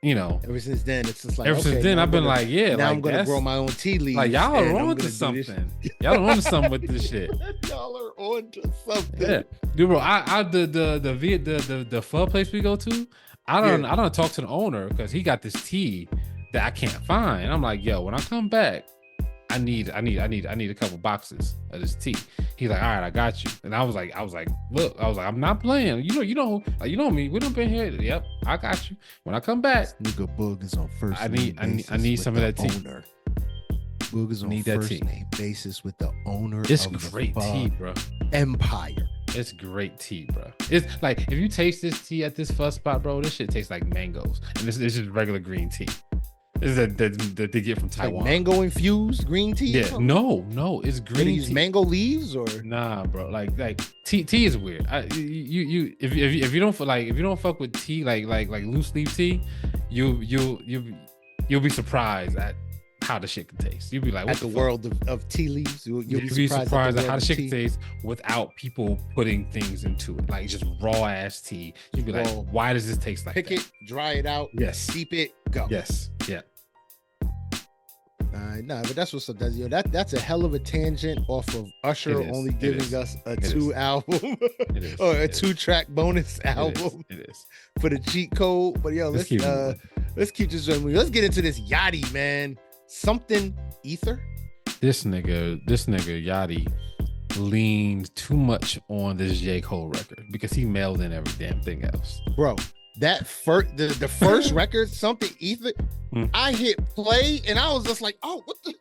B: you know,
A: ever since then, it's just like
B: since then I've been like, yeah,
A: now
B: like,
A: I'm gonna grow my own tea leaves.
B: Like, y'all are on to something. Y'all are on to something with this shit.
A: Y'all are on to something.
B: Yeah, dude, bro. The pho place we go to, I don't talk to the owner because he got this tea that I can't find. And I'm like, yo, when I come back, I need a couple boxes of this tea. He's like, all right, I got you. And I was like, look, I'm not playing. You know me. We done been here. Yep, I got you. When I come back,
A: this nigga Boog is on first. I
B: need some of that tea.
A: Owner. Boog is on first name basis with the owner.
B: It's
A: of
B: great tea, bro.
A: Empire.
B: It's great tea, bro. It's like if you taste this tea at this pho spot, bro, this shit tastes like mangoes, and this is just regular green tea. This is that they get from Taiwan.
A: Like mango infused green tea?
B: Yeah, no, it's green tea.
A: Use mango leaves or
B: nah, bro. Like tea is weird. If you don't fuck with tea like loose leaf tea, you'll be surprised at how the shit can taste. You'll be like, what
A: at the world of tea leaves. You'll
B: be surprised at how the shit can taste without people putting things into it, like just raw ass tea. You'd be like, why does this taste like
A: pick
B: that?
A: It, dry it out, steep it, go.
B: Yes, yeah.
A: Nah, but that's what's up. That's a hell of a tangent off of Usher only giving us a 2 album or a 2-track bonus album.
B: It is
A: for the cheat code. But yo, let's keep this going. Let's get into this Yachty, man. Something Ether.
B: This nigga Yachty leaned too much on this J. Cole record because he mailed in every damn thing else,
A: bro. That the first record, Something Ether, I hit play and I was just like, oh, what the?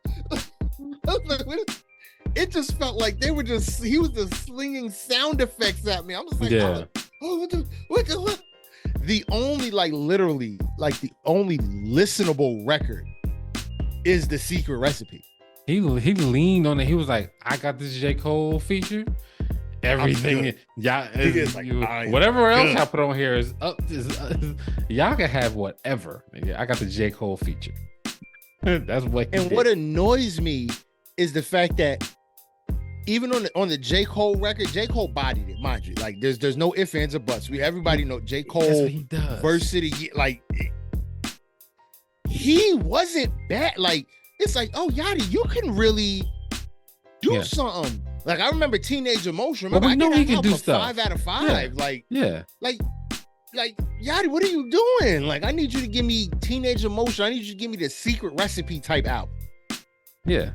A: It just felt like he was just slinging sound effects at me. I'm just like, oh, what the? the only literally the only listenable record is The Secret Recipe.
B: He leaned on it. He was like, I got this J. Cole feature. Everything, y'all, whatever else I put on here is up. Y'all can have whatever. I got the J. Cole feature. That's what.
A: And what annoys me is the fact that even on the J. Cole record, J. Cole bodied it, mind you. Like there's no ifs, ands, or buts. Everybody know J. Cole verse of the year. Like he wasn't bad. Like it's like, oh Yachty, you can really do something. Like I remember Teenage Emotion. Remember,
B: we know he can do stuff.
A: 5 out of 5.
B: Yeah.
A: Like Yachty, what are you doing? Like I need you to give me Teenage Emotion. I need you to give me the Secret Recipe type album.
B: Yeah.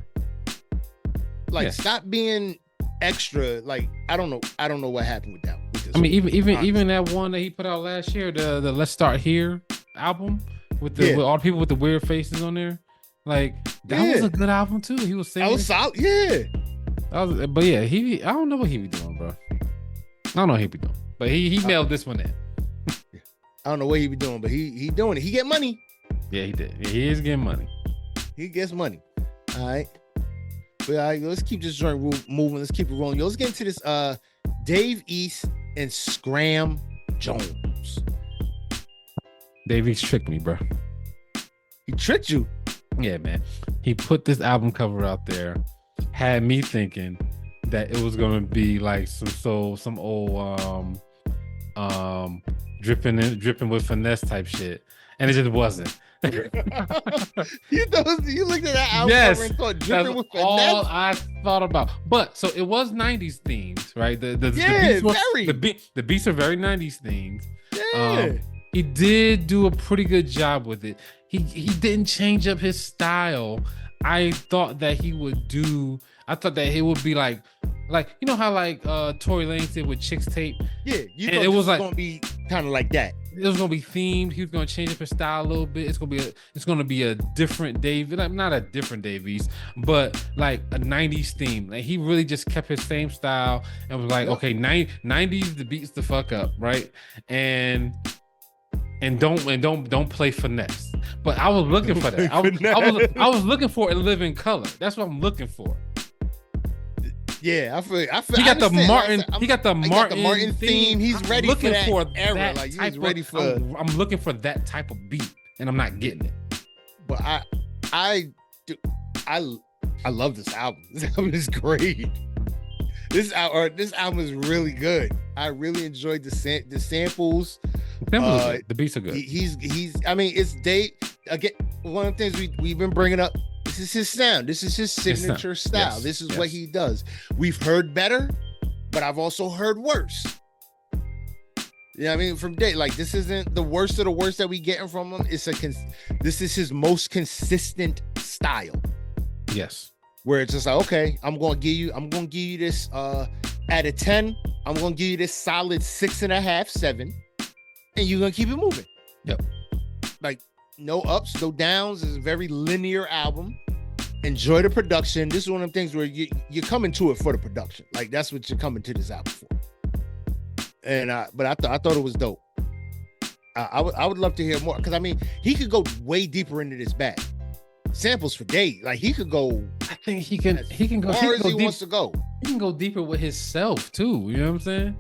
A: Like stop being extra. Like I don't know what happened with that one.
B: I mean, even that one that he put out last year, the Let's Start Here album with all the people with the weird faces on there. Like that was a good album too. He was singing.
A: That was solid. Yeah.
B: But yeah, I don't know what he be doing, bro. I don't know what he be doing, but he nailed this one in.
A: I don't know what he be doing, but he doing it. He get money.
B: Yeah, he did. Yeah, he is getting money.
A: He gets money. All right. But all right, let's keep this joint moving. Let's keep it rolling. Yo, let's get into this. Dave East and Scram Jones.
B: Dave East tricked me, bro.
A: He tricked you.
B: Yeah, man. He put this album cover out there. Had me thinking that it was gonna be like some old dripping with finesse type shit, and it just wasn't.
A: You looked at that album
B: yes,
A: and thought dripping with finesse.
B: All I thought about. But so it was 90s themes, right? The beats are very 90s themes.
A: Yeah.
B: He did do a pretty good job with it. He didn't change up his style. I thought that he would be like you know how like Tory Lanez did with Chicks Tape.
A: Yeah, you thought it was like gonna be kind of like that.
B: It was gonna be themed. He was gonna change up his style a little bit. It's gonna be a different Dave, like not a different Dave East, but like a 90s theme. Like he really just kept his same style and was like, okay, 90s the beats the fuck up, right? And don't play finesse. But I was looking for that. I was looking for a living color. That's what I'm looking for.
A: Yeah, I feel.
B: He got the Martin theme.
A: He's ready for that era. Like he's ready for.
B: I'm looking for that type of beat, and I'm not getting it.
A: But I love this album. This album is great. This album is really good. I really enjoyed the samples.
B: The beats are good.
A: I mean, it's Dave. Again, one of the things we've been bringing up. This is his sound. This is his signature style.
B: Yes,
A: this is what he does. We've heard better, but I've also heard worse. Yeah, I mean, from Dave, like this isn't the worst of the worst that we getting from him. This is his most consistent style.
B: Yes.
A: Where it's just like, okay, I'm gonna give you this out of 10. I'm gonna give you this solid 6.5, 7, and you're gonna keep it moving.
B: Yep.
A: Like no ups, no downs. It's a very linear album. Enjoy the production. This is one of them things where you're coming to it for the production. Like that's what you're coming to this album for. And but I thought it was dope. I would love to hear more because I mean he could go way deeper into this bag. Samples for Dave, like he could go.
B: I think he can go
A: as far as he wants to go.
B: He can go deeper with himself too. You know what I'm saying?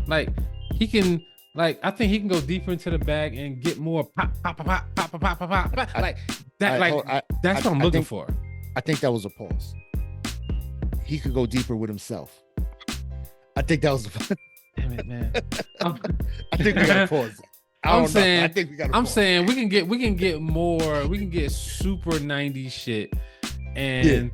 B: Like he can. Like I think he can go deeper into the bag and get more pop. Like that. That's what I'm looking for.
A: I think that was a pause. He could go deeper with himself. I think that was a.
B: Damn it, man.
A: I think we gotta pause. I think we gotta.
B: I'm saying we can get more. We can get super 90s shit, and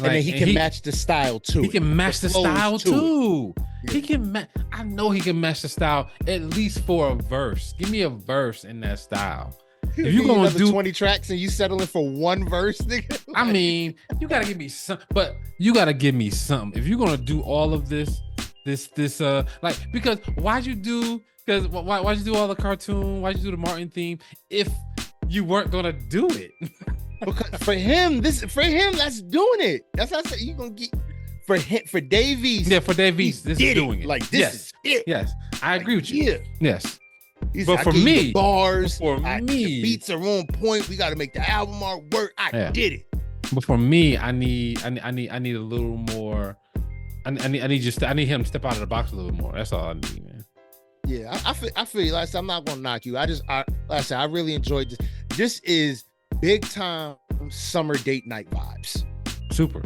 A: then he can match the style too.
B: He can match the style too.
A: Yeah.
B: He can. I know he can match the style at least for a verse. Give me a verse in that style. If you're gonna do
A: 20 tracks and you settling for one verse, nigga, like,
B: I mean, you gotta give me some. But you gotta give me something. If you're gonna do all of this, like because why'd you do all the cartoon? Why'd you do the Martin theme if you weren't gonna do it?
A: Because for him, that's doing it. That's what I said. You gonna get for Dave East.
B: Yeah, for Dave East, this is doing it.
A: Like this is it.
B: Yes, I agree with you.
A: Yeah.
B: Yes.
A: But
B: for me,
A: bars,
B: for me,
A: the beats are on point. We got to make the album art work. I did it.
B: But for me, I need a little more. I need him to step out of the box a little more. That's all I need, man.
A: Yeah, I feel you. Like I said, I'm not gonna knock you. Like I said, I really enjoyed this. This is big time summer date night vibes.
B: Super.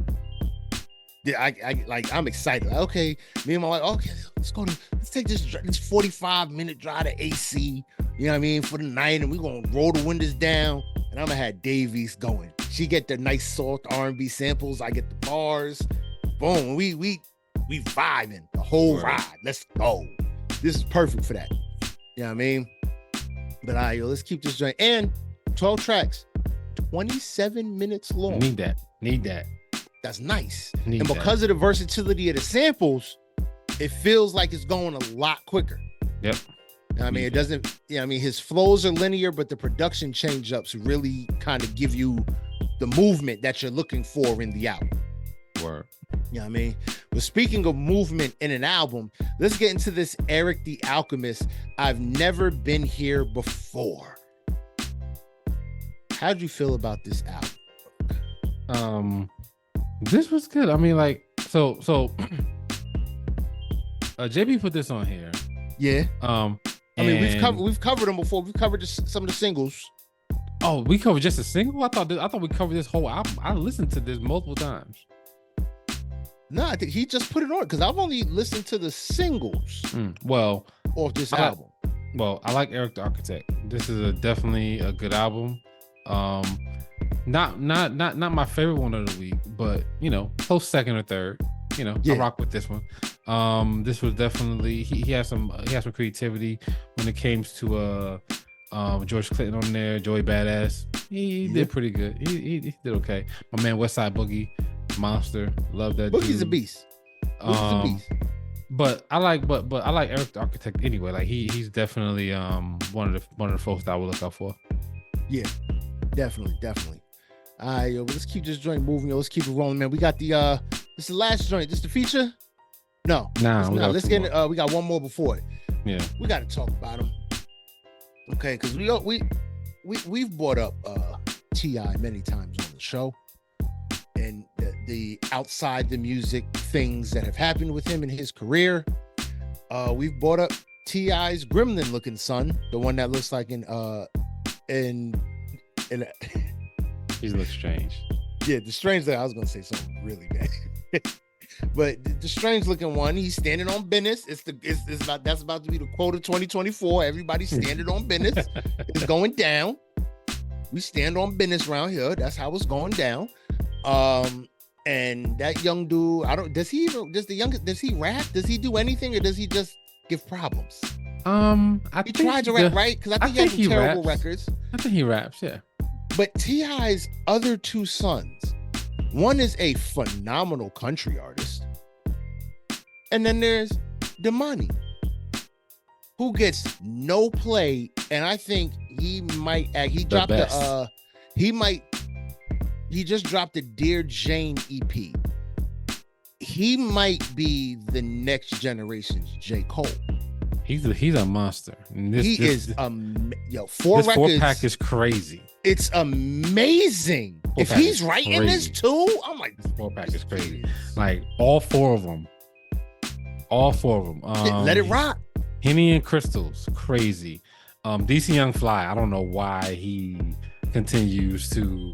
A: Yeah, I'm excited. Like, okay, me and my wife, okay, let's take this 45-minute drive to AC. You know what I mean, for the night, and we're gonna roll the windows down, and I'm gonna have Davies going. She get the nice soft R&B samples. I get the bars. Boom. We vibing the whole ride. Let's go. This is perfect for that. You know what I mean? But let's keep this joint. And 12 tracks, 27 minutes long.
B: Need that.
A: That's nice. And because of the versatility of the samples, it feels like it's going a lot quicker.
B: Yep.
A: I mean, it doesn't, his flows are linear, but the production change-ups really kind of give you the movement that you're looking for in the album.
B: Word.
A: You know what I mean? But speaking of movement in an album, let's get into this Eric the Alchemist. I've never been here before. How'd you feel about this album?
B: This was good. I mean, like, so JB put this on here.
A: Yeah. I mean, we've covered them before. We've covered some of the singles.
B: Oh, we covered just a single? I thought we covered this whole album. I listened to this multiple times.
A: No, I think he just put it on because I've only listened to the singles.
B: Well,
A: off this album.
B: Well, I like Eric the Architect. This is definitely a good album. Not my favorite one of the week, but close second or third. I rock with this one. This was definitely he has some creativity when it came to George Clinton on there, Joey Badass. He did pretty good. He did okay. My man Westside Boogie, monster. Love that.
A: Boogie's a beast. Boogie's a beast.
B: But I like Eric the Architect anyway. Like he's definitely one of the folks that I would look out for. Yeah, definitely. All right, let's keep this joint moving. Let's keep it rolling, man. We got the this is the last joint. This the feature? No. Let's get we got one more before it. Yeah.
A: We got to talk about him. Okay, because we've brought up T.I. many times on the show, and the outside the music things that have happened with him in his career. We've brought up T.I.'s gremlin looking son, the one that looks like in
B: he looks strange.
A: Yeah, the strange thing. I was gonna say something really bad. But the strange looking one, he's standing on business. That's about to be the quote of 2024. Everybody's standing on business. It's going down. We stand on business around here. That's how it's going down. And that young dude, does he rap? Does he do anything, or does he just give problems?
B: He
A: tried to rap, right? Because I think he has some terrible records.
B: I think he raps, yeah.
A: But T.I.'s other two sons, one is a phenomenal country artist, and then there's Damani, who gets no play, and I think he might act. He just dropped a Dear Jane EP. He might be the next generation's J. Cole.
B: He's a monster.
A: This
B: 4-pack is crazy.
A: It's amazing. If he's writing this too, I'm like,
B: this 4-pack is crazy. Like all four of them.
A: Let it rock.
B: Henny and Crystals, crazy. DC Young Fly, I don't know why he continues to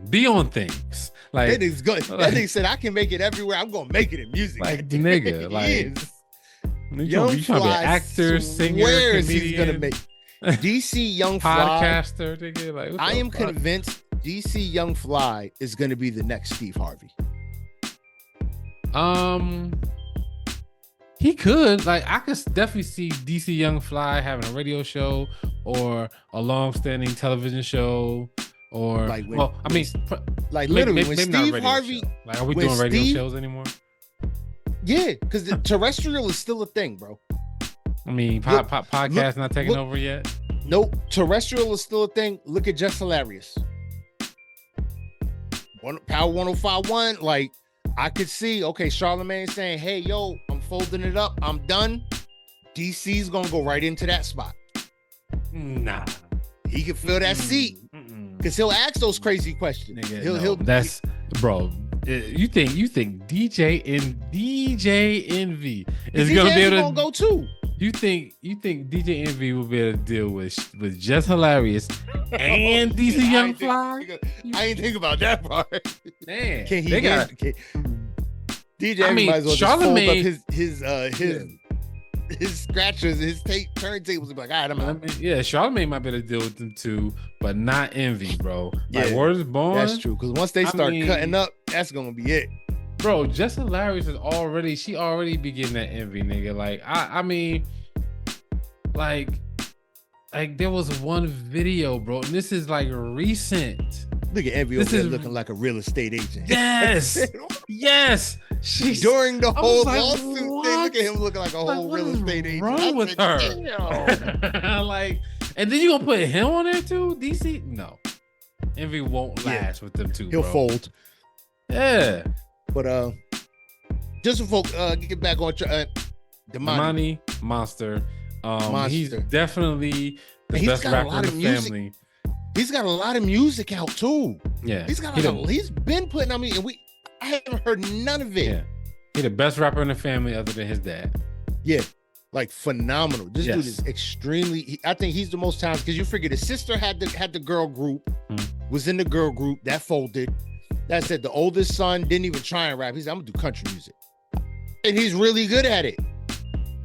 B: be on things. Like
A: that is good. That nigga said, I can make it everywhere. I'm gonna make it in music.
B: Like nigga, like
A: Young
B: Fly, be an actor, singer, comedian. He's gonna make
A: DC Young Fly
B: podcaster. Nigga, like,
A: I am convinced DC Young Fly is gonna be the next Steve Harvey.
B: He could, like, I could definitely see DC Young Fly having a radio show or a long-standing television show, or
A: like
B: literally
A: when Steve Harvey,
B: like, are we doing radio shows anymore?
A: Yeah, because the terrestrial is still a thing, bro.
B: I mean, podcast not taking over yet.
A: Nope, terrestrial is still a thing. Look at Just Hilarious. Power 105.1, like, I could see, okay, Charlemagne saying, hey, yo, I'm folding it up. I'm done. DC's going to go right into that spot.
B: Nah.
A: He can fill that seat because he'll ask those crazy questions.
B: Nigga, that's bro. You think DJ Envy is gonna be able to
A: go too?
B: You think DJ Envy will be able to deal with Just Hilarious and DC Young Fly?
A: I ain't think about that part.
B: Man,
A: can he? DJ
B: I mean,
A: might as well
B: Charlamagne,
A: just fold up his scratchers, his turntables, and be like, all right,
B: Charlamagne might be able to deal with them too, but not Envy, bro.
A: Yeah,
B: like, Word is Born.
A: That's true. Because once they start cutting up, that's gonna be it.
B: Bro, Just Hilarious is already be getting that Envy, nigga. Like, I mean, like there was one video, bro, and this is like recent.
A: Look at Envy over there looking like a real estate agent.
B: Yes. She's
A: during the whole lawsuit thing. Look at him looking like a whole real estate agent.
B: What's wrong with her? Like, and then you gonna put him on there too? DC? No. Envy won't last with them two.
A: He'll fold.
B: Yeah.
A: But just for get back on
B: Damani Monster. He's definitely the best rapper in the family.
A: He's got a lot of music out too.
B: Yeah.
A: He's been putting, I haven't heard none of it.
B: Yeah. He's the best rapper in the family other than his dad.
A: Yeah. Like phenomenal. This dude is extremely, I think he's the most talented because you figure his sister had the girl group, was in the girl group, that folded. That said, the oldest son didn't even try and rap. He said, I'm gonna do country music. And he's really good at it.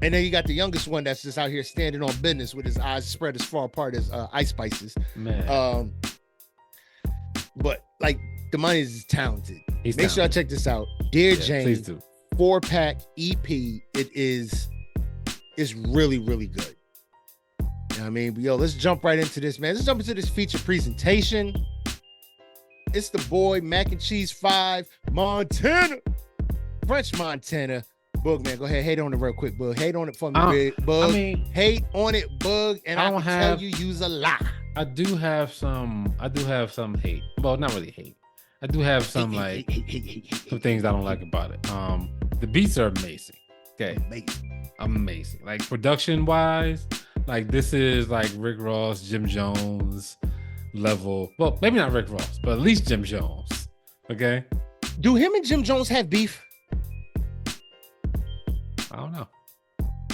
A: And then you got the youngest one that's just out here standing on business with his eyes spread as far apart as Ice Spices.
B: Man.
A: But like Damani is talented. Make sure I check this out. Dear Jane,
B: please do.
A: 4-pack EP. It's really, really good. You know what I mean? But yo, let's jump right into this, man. Let's jump into this feature presentation. It's the boy Mac and Cheese 5, Montana. French Montana. Bug, man, go ahead. Hate on it real quick, Bug. Hate on it for me, Bug. Hate on it, Bug, and I can tell you use a lot.
B: I do have some hate. Well, not really hate. I do have some some things I don't like about it. The beats are amazing. Okay. Amazing. Like production wise, like this is like Rick Ross, Jim Jones level. Well, maybe not Rick Ross, but at least Jim Jones. Okay.
A: Do him and Jim Jones have beef?
B: I don't know.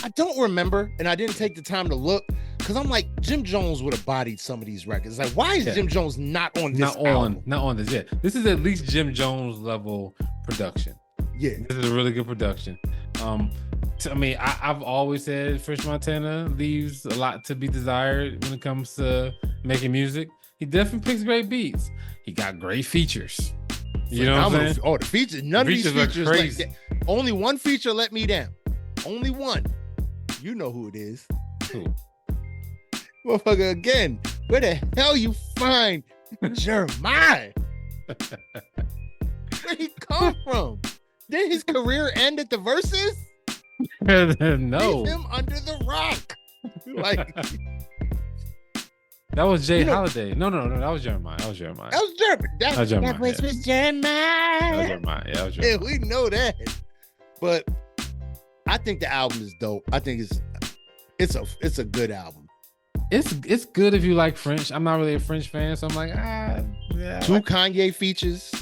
A: I don't remember, and I didn't take the time to look because I'm like, Jim Jones would have bodied some of these records. Like, why is Jim Jones not on this album?
B: Not on this. Yeah, this is at least Jim Jones level production.
A: Yeah,
B: this is a really good production. I've always said French Montana leaves a lot to be desired when it comes to making music. He definitely picks great beats. He got great features. You know what I'm saying?
A: Oh, the features. None of these features are crazy. Only one feature let me down. Only one. You know who it is.
B: Who?
A: Motherfucker, again. Where the hell you find Jeremiah? Where'd he come from? Did his career end at the Versus?
B: No.
A: Leave him under the rock. Like
B: that was Jay Holiday. No, that was Jeremiah. That was Jeremiah.
A: That was Jeremiah. That was Jeremiah. That was Jeremiah.
B: That was Jeremiah. Yeah, that was Jeremiah.
A: Yeah, we know that. But I think the album is dope. I think it's a good album.
B: It's good if you like French. I'm not really a French fan, so I'm like, yeah.
A: 2 Kanye features.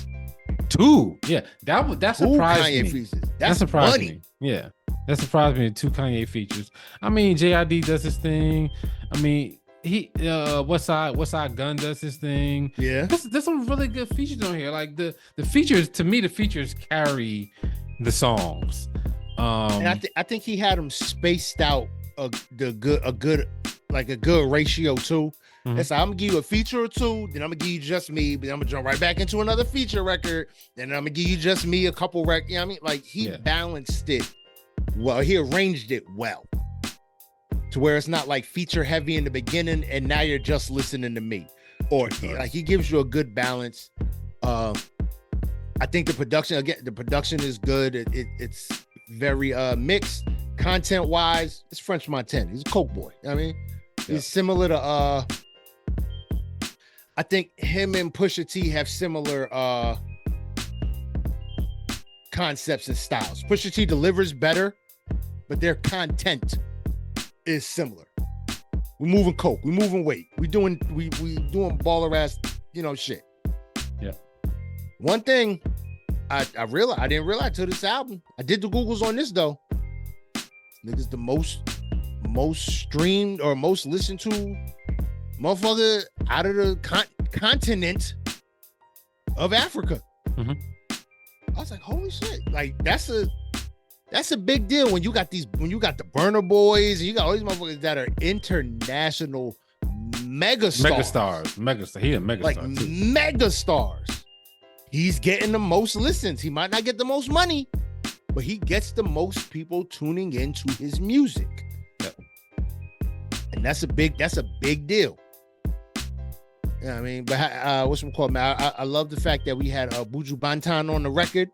B: 2. Yeah. That surprised
A: Kanye
B: me.
A: Features.
B: That surprised me. Yeah. That surprised me. 2 Kanye features. I mean, JID does his thing. I mean, he West Side Gun does his thing.
A: Yeah.
B: There's some really good features on here. Like the features, to me, the features carry the songs.
A: And I think he had them spaced out a good ratio too. It's like, I'm gonna give you a feature or two, then I'm gonna give you just me, but I'm gonna jump right back into another feature record, then I'm gonna give you just me a couple records. You know what I mean? Like he balanced it well, he arranged it well. To where it's not like feature heavy in the beginning and now you're just listening to me. Or like he gives you a good balance. I think the production is good. It's very mixed content wise. It's French Montana. He's a coke boy. You know what I mean, he's similar to I think him and Pusha T have similar concepts and styles. Pusha T delivers better, but their content is similar. We moving coke. We moving weight. We doing baller ass, shit.
B: Yeah.
A: One thing I realized, I didn't realize till this album. I did the Googles on this though. Niggas the most streamed or most listened to motherfucker out of the continent of Africa.
B: Mm-hmm.
A: I was like, holy shit! Like that's a big deal when you got the Burner Boys and you got all these motherfuckers that are international megastars.
B: He a megastar.
A: Like
B: too.
A: megastars. He's getting the most listens. He might not get the most money, but he gets the most people tuning into his music.
B: Yep.
A: And that's a big deal. You know what I mean? But what's it called, man? I love the fact that we had Buju Banton on the record.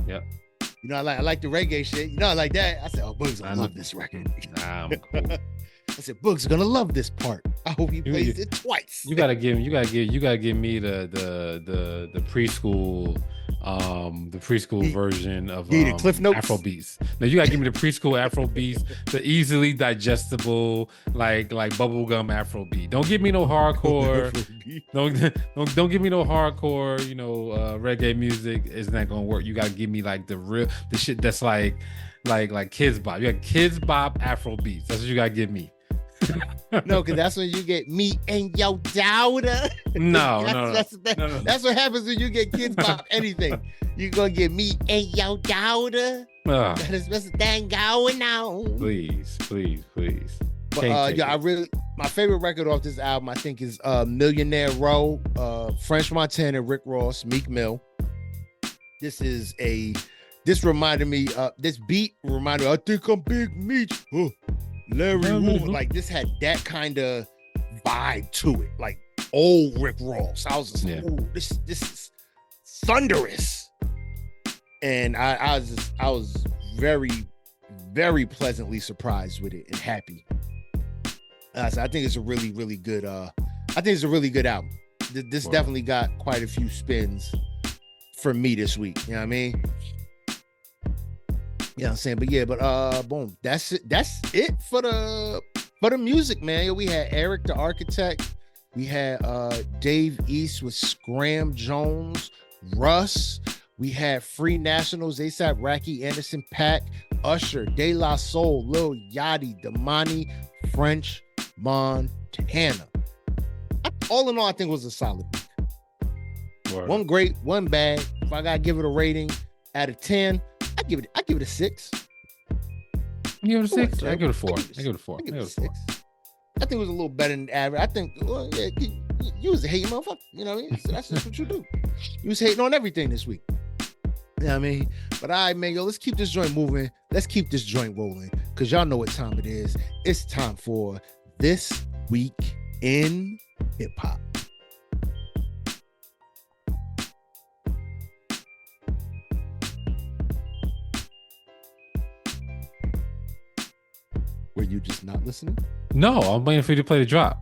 B: Yeah.
A: I like the reggae shit. I like that. I said, oh, Boog's gonna love this record.
B: Nah, I'm cool.
A: I said, Boog's gonna love this part. I hope he plays it twice.
B: You gotta give me the preschool version of
A: the Cliff Notes
B: Afro beats. Now you gotta give me the preschool Afro beats, the easily digestible like bubblegum Afro beat. Don't give me no hardcore. don't give me no hardcore. Reggae music is not gonna work. You gotta give me like the shit that's like kids bop. You got kids bop Afro beats. That's what you gotta give me.
A: No, because that's when you get me and your daughter. That's what happens when you get kids pop anything. You're gonna get me and your daughter. That is the thing going on.
B: Please.
A: But my favorite record off this album, I think, is Millionaire Row, French Montana, Rick Ross, Meek Mill. This reminded me, this beat reminded me, I think I'm Big Meech. Larry Hoover, like this had that kind of vibe to it, like old Rick Ross. I was just like, ooh, this is thunderous, and I was very, very pleasantly surprised with it and happy. So I think it's a really, really good. I think it's a really good album. This definitely got quite a few spins for me this week. You know what I mean? You know what I'm saying? But yeah, boom. That's it. That's it for the music, man. We had Eric the Architect. We had Dave East with Scram Jones, Russ. We had Free Nationals, ASAP Rocky, Anderson .Paak, Usher, De La Soul, Lil Yachty, Damani, French Montana. All in all, I think it was a solid week.
B: Word.
A: One great, one bad. If I gotta give it a rating out of 10, I give it a 6.
B: You give it a 6? I give it a 4. I give it a 4.
A: I think it was a little better than average. I think, you was a hating motherfucker. You know what I mean? So that's just what you do. You was hating on everything this week. You know what I mean? But all right, man, let's keep this joint moving. Let's keep this joint rolling. Because y'all know what time it is. It's time for This Week in Hip Hop. Were you just not listening?
B: No, I'm waiting for you to play the drop.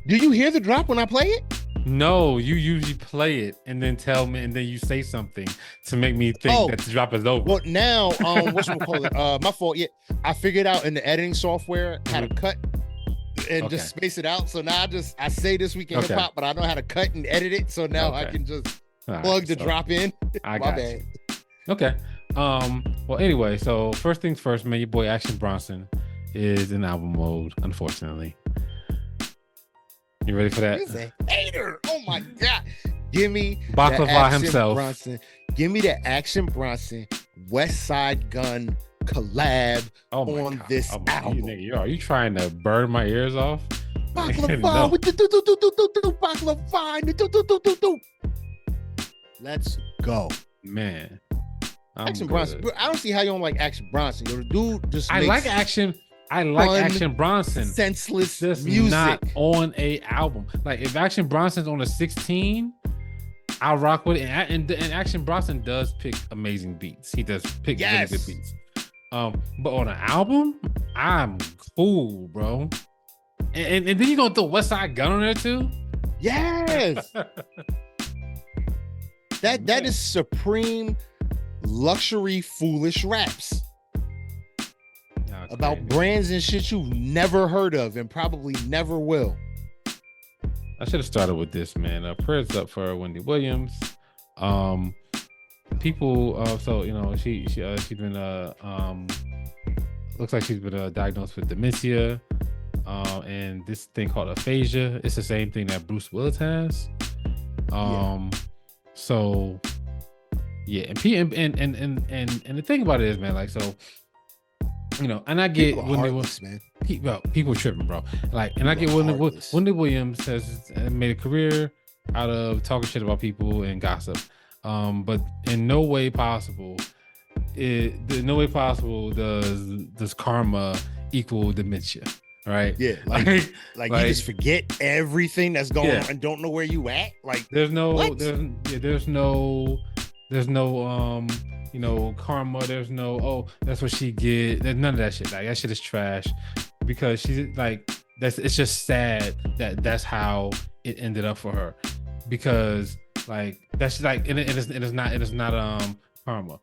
A: Do you hear the drop when I play it?
B: No, you usually play it and then tell me, and then you say something to make me think that the drop is over.
A: Well, now, whatchamacallit? My fault. Yeah, I figured out in the editing software how to cut and just space it out. So now I say This Week in Hip Hop, but I know how to cut and edit it. So now I can just plug the drop in.
B: My bad. Okay. Well, anyway, so first things first, man, your boy Action Bronson is in album mode, unfortunately. You ready for that?
A: He's a hater. Oh my God. Give me
B: Baklava himself.
A: Bronson. Give me the Action Bronson West Side Gun collab on this album.
B: Are you trying to burn my ears off?
A: Baklava with the do baklava. Let's go.
B: Man.
A: Action Bronson. I don't see how you don't like Action Bronson. The dude just
B: I like Action Bronson.
A: Senseless
B: just
A: music.
B: Not on a album. Like if Action Bronson's on a 16, I'll rock with it. And Action Bronson does pick amazing beats. He does pick really good beats. But on an album, I'm cool, bro. And then you gonna throw West Side Gun on there too?
A: Yes. that is supreme luxury foolish raps. about
B: crazy.
A: brands and shit you've never heard of and probably never will.
B: I should have started with this, man. Prayers up for Wendy Williams. People, so you know, she's been looks like she's been diagnosed with dementia, and this thing called aphasia. It's the same thing that Bruce Willis has. So yeah, and the thing about it is, man, like, so, you know, and I get people tripping, bro. Like, and I get Wendy Williams has made a career out of talking shit about people and gossip. But in no way possible does karma equal dementia, right?
A: Yeah, like you just forget everything that's going on and don't know where you at. Like, there's no you know, karma. There's no, that's what she get. There's none of that shit. Like, that shit is trash, because she's like, it's just sad that that's how it ended up for her, because like, that's like, it is not karma.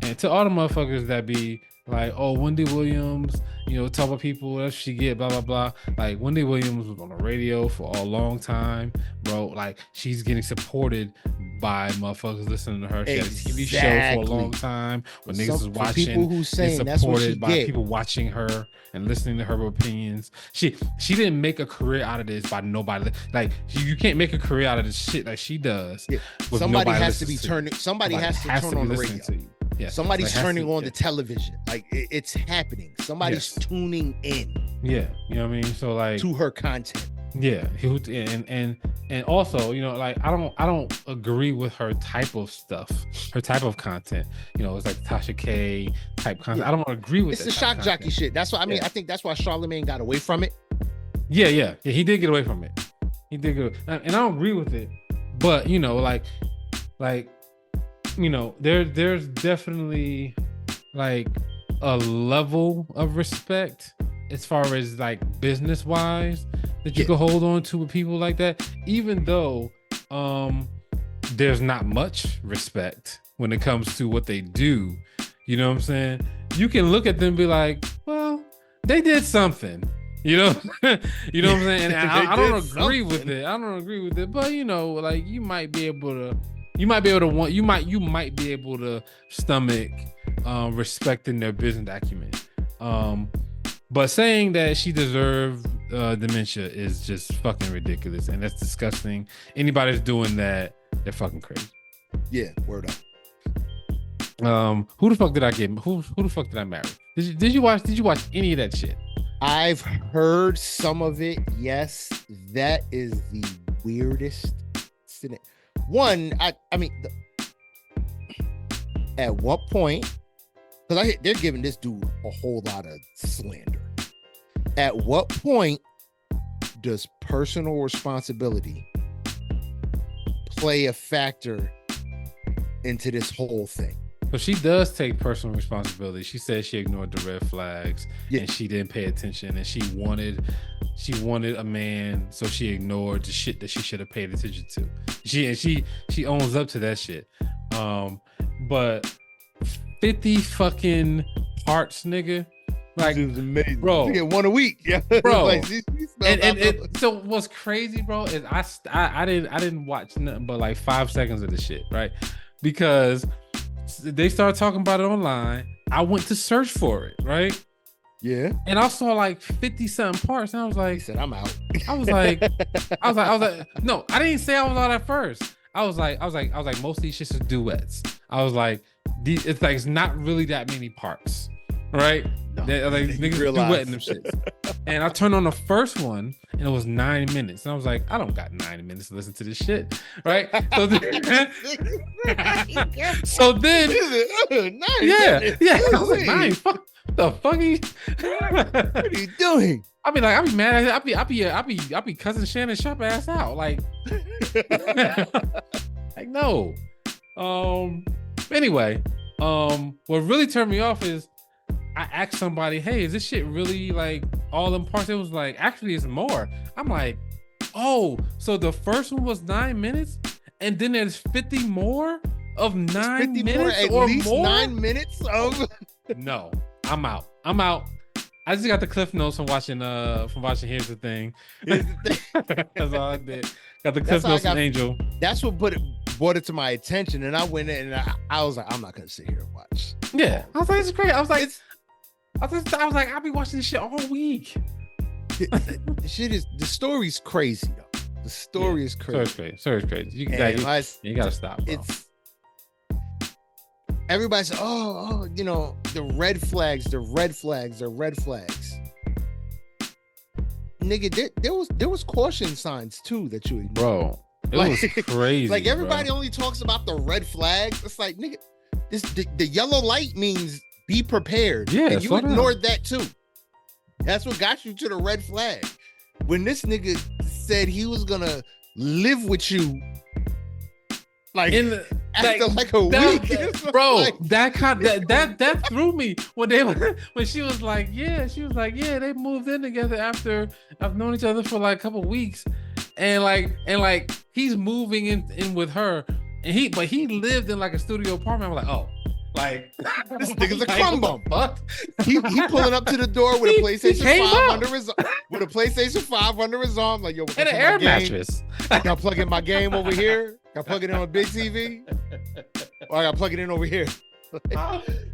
A: And to all the motherfuckers that be like, oh, Wendy Williams, you know, talk about people, that she get, blah, blah, blah. Like, Wendy Williams was on the radio for a long time, bro. Like, she's getting supported by motherfuckers listening to her. She had a TV show for a long time when niggas was watching. People who saying that's supported by people watching her and listening to her opinions. She didn't make a career out of this by nobody. Like, you can't make a career out of this shit like she does. Yeah. Somebody has to be turning. Somebody has to turn on the radio. Yeah, somebody's turning on the television. Like, it's happening. Somebody's tuning in. Yeah,
B: you know what I mean. So, like,
A: to her content.
B: Yeah, and also, you know, like, I don't agree with her type of stuff, her type of content. You know, it's like Tasha K type content. I don't agree with.
A: It's the shock jockey shit. That's what I mean. I think that's why Charlamagne got away from it.
B: Yeah, he did get away from it. He did get, and I don't agree with it. But, you know, like. You know, there's definitely like a level of respect as far as like business wise that you can hold on to with people like that, even though there's not much respect when it comes to what they do. You know what I'm saying? You can look at them and be like, well, they did something. You know, you know what I'm saying? And I don't agree with it. I don't agree with it, but, you know, like, you might be able to stomach respecting their business acumen. But saying that she deserved dementia is just fucking ridiculous, and that's disgusting. Anybody that's doing that, they're fucking crazy.
A: Yeah, word up.
B: Who the fuck did I get? Who the fuck did I marry? Did you watch any of that shit?
A: I've heard some of it. Yes, that is the weirdest. One, I mean, at what point? Because they're giving this dude a whole lot of slander. At what point does personal responsibility play a factor into this whole thing?
B: So she does take personal responsibility. She said she ignored the red flags and she didn't pay attention, and she wanted a man, so she ignored the shit that she should have paid attention to. She owns up to that shit. But 50 fucking parts, nigga. Like,
A: amazing.
B: Bro,
A: you get one a week, yeah,
B: bro.
A: Like,
B: so what's crazy, bro, is I didn't watch nothing but like 5 seconds of the shit, right? Because they started talking about it online. I went to search for it, right?
A: Yeah.
B: And I saw like 50 something parts, and I was like,
A: he said, I'm out.
B: I was like, no, I didn't say I was out at first. I was like, most of these shits are duets. I was like, it's like, it's not really that many parts, right?
A: No,
B: like niggas duetting them shits. And I turned on the first one, and it was 9 minutes. And I was like, I don't got 9 minutes to listen to this shit, right? So then, yeah. I was like, 9, fuck, the fuck are you?
A: What are you doing?
B: I be like, I be mad. I be cussing Shannon Sharp ass out, like, like, no. Anyway, what really turned me off is I asked somebody, hey, is this shit really like all them parts? It was like, actually, it's more. I'm like, oh, so the first one was 9 minutes, and then there's 50 more of 9 minutes
A: at
B: or
A: least
B: more?
A: 9 minutes of.
B: No, I'm out. I just got the cliff notes from watching Here's the Thing. That's all I did. Got the cliff notes from Angel.
A: That's what brought it to my attention, and I went in and I was like, I'm not gonna sit here and watch.
B: Yeah, I was like, it's great. I was like, I'll be watching this shit all week.
A: The story's crazy though. The story is crazy.
B: Story's crazy. You gotta stop, bro.
A: Everybody said, oh, the red flags. Nigga, there was caution signs too that you ignored.
B: Bro, it was crazy.
A: Like everybody only talks about the red flags. It's like, nigga, the yellow light means be prepared.
B: Yeah,
A: and you ignored that too. That's what got you to the red flag. When this nigga said he was gonna live with you, after a week,
B: bro, that threw me when she was like, they moved in together after I've known each other for like a couple weeks, and he's moving in with her, and he lived in like a studio apartment. I'm like, oh. Like
A: this nigga's a crumb bum. He pulling up to the door with a PlayStation 5 under his arm, like yo,
B: and an air mattress.
A: I gotta plug in my game over here. I plug it in on a big TV, or I gotta plug it in over here.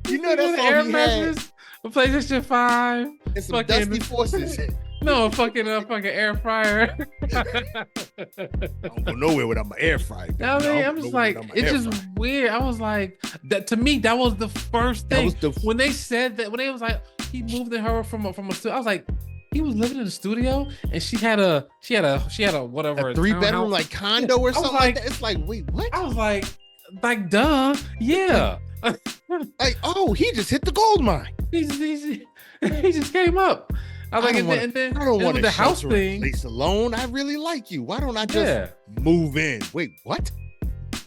A: You know that's all he had.
B: A PlayStation 5
A: and some dusty forces.
B: No, fucking air fryer.
A: I don't go nowhere without my air fryer.
B: I'm just like, it's just weird. I was like, that to me, that was the first thing. When they said that, when they was like, he moved in her from a studio, I was like, he was living in the studio and she had a whatever,
A: a 3-bedroom like condo or something like that. It's like, wait, what?
B: I was like, duh, yeah.
A: Like, oh, he just hit the gold mine.
B: He just came up. I was like, and then I don't want the house thing.
A: Place alone. I really like you. Why don't I just move in? Wait, what?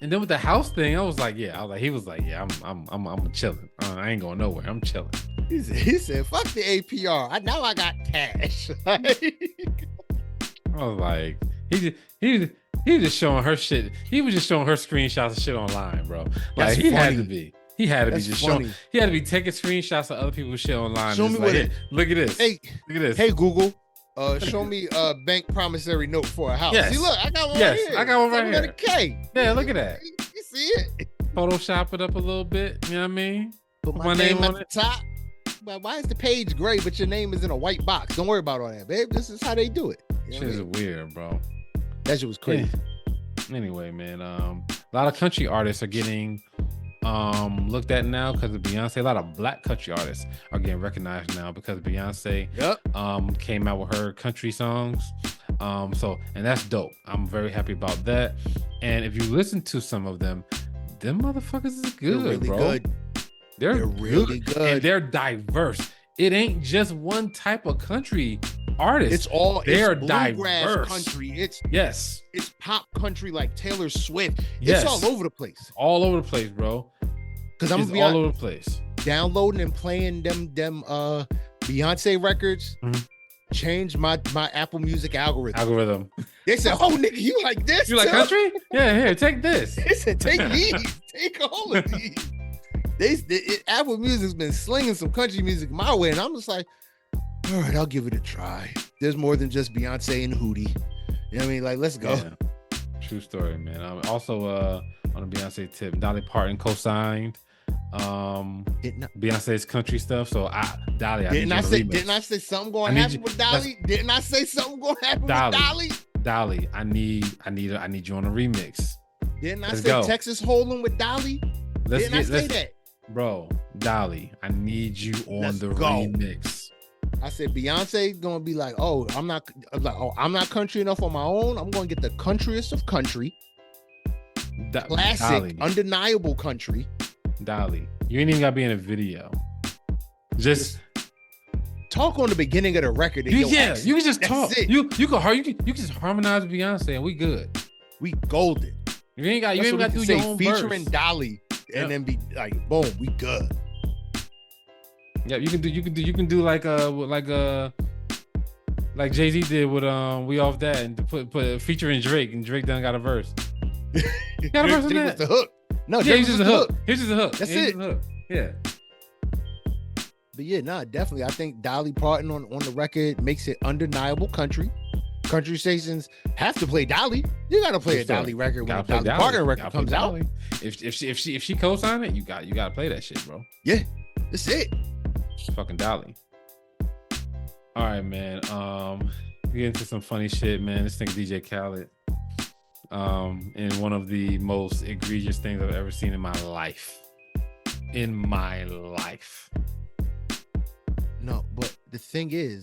B: And then with the house thing, I was like, he was like, I'm chilling. I ain't going nowhere. I'm chilling.
A: He said, fuck the APR. Now I got cash.
B: I was like, he was just showing her shit. He was just showing her screenshots of shit online, bro. Like he had to be. He had to be just showing. He had to be taking screenshots of other people's shit online.
A: Show me what
B: look at this.
A: Hey, look at this. Hey Google, show me a bank promissory note for a house.
B: Yes.
A: See, look, I got one right here.
B: I got one right here.
A: K.
B: Yeah, look at that.
A: You see it?
B: Photoshop it up a little bit. You know what I mean?
A: Put my name at the top. But why is the page gray but your name is in a white box? Don't worry about all that, babe. This is how they do it.
B: Shit is weird, bro.
A: That shit was crazy.
B: Anyway, man, a lot of country artists are getting looked at now because of Beyonce. A lot of black country artists are getting recognized now because Beyonce came out with her country songs. And that's dope. I'm very happy about that. And if you listen to some of them motherfuckers is good,
A: they're really
B: bro.
A: Good.
B: They're really good. And they're diverse. It ain't just one type of country artist. They're diverse
A: country. It's pop country like Taylor Swift.
B: Yes.
A: It's all over the place.
B: All over the place, bro. Because I'm all over the place.
A: Downloading and playing them Beyonce records.
B: Mm-hmm.
A: Changed my Apple Music algorithm. They said, "Oh, nigga, you like this?
B: You like country? Yeah, here, take this."
A: They said, "Take these. Take all of these." Apple Music's been slinging some country music my way, and I'm just like, all right, I'll give it a try. There's more than just Beyonce and Hootie. You know what I mean? Like, let's go.
B: Yeah. True story, man. Also, on a Beyonce tip, Dolly Parton co-signed Beyonce's country stuff. So didn't I
A: say something going to happen with Dolly? Didn't I say something going to happen with Dolly?
B: Dolly, I need you on a remix.
A: Didn't I say Texas Hold'em with Dolly? Didn't I say that?
B: Bro, Dolly, I need you on the remix.
A: I said Beyonce gonna be like, I'm not country enough on my own. I'm gonna get the countryest of country, classic,
B: Dolly.
A: Undeniable country.
B: Dolly, you ain't even gotta be in a video. Just
A: talk on the beginning of the record.
B: You can just talk. You can just harmonize with Beyonce, and we good.
A: We golden.
B: You ain't got to do your own
A: featuring
B: verse.
A: Dolly, and then be like, boom, we good.
B: Yeah, you can do like Jay-Z did with We Off That, and put featuring Drake, and Drake done got a verse. Got a verse on that.
A: The hook. No,
B: here's just a hook. Here's just a hook.
A: That's it.
B: Yeah.
A: But yeah, nah, definitely. I think Dolly Parton on the record makes it undeniable country. Country stations have to play Dolly. You gotta play a Dolly record when a Dolly Parton record comes out.
B: If she co-sign it, you gotta play that shit, bro.
A: Yeah, that's it.
B: It's fucking Dolly. All right, man. We get into some funny shit, man. This thing DJ Khaled. In one of the most egregious things I've ever seen in my life.
A: No, but the thing is,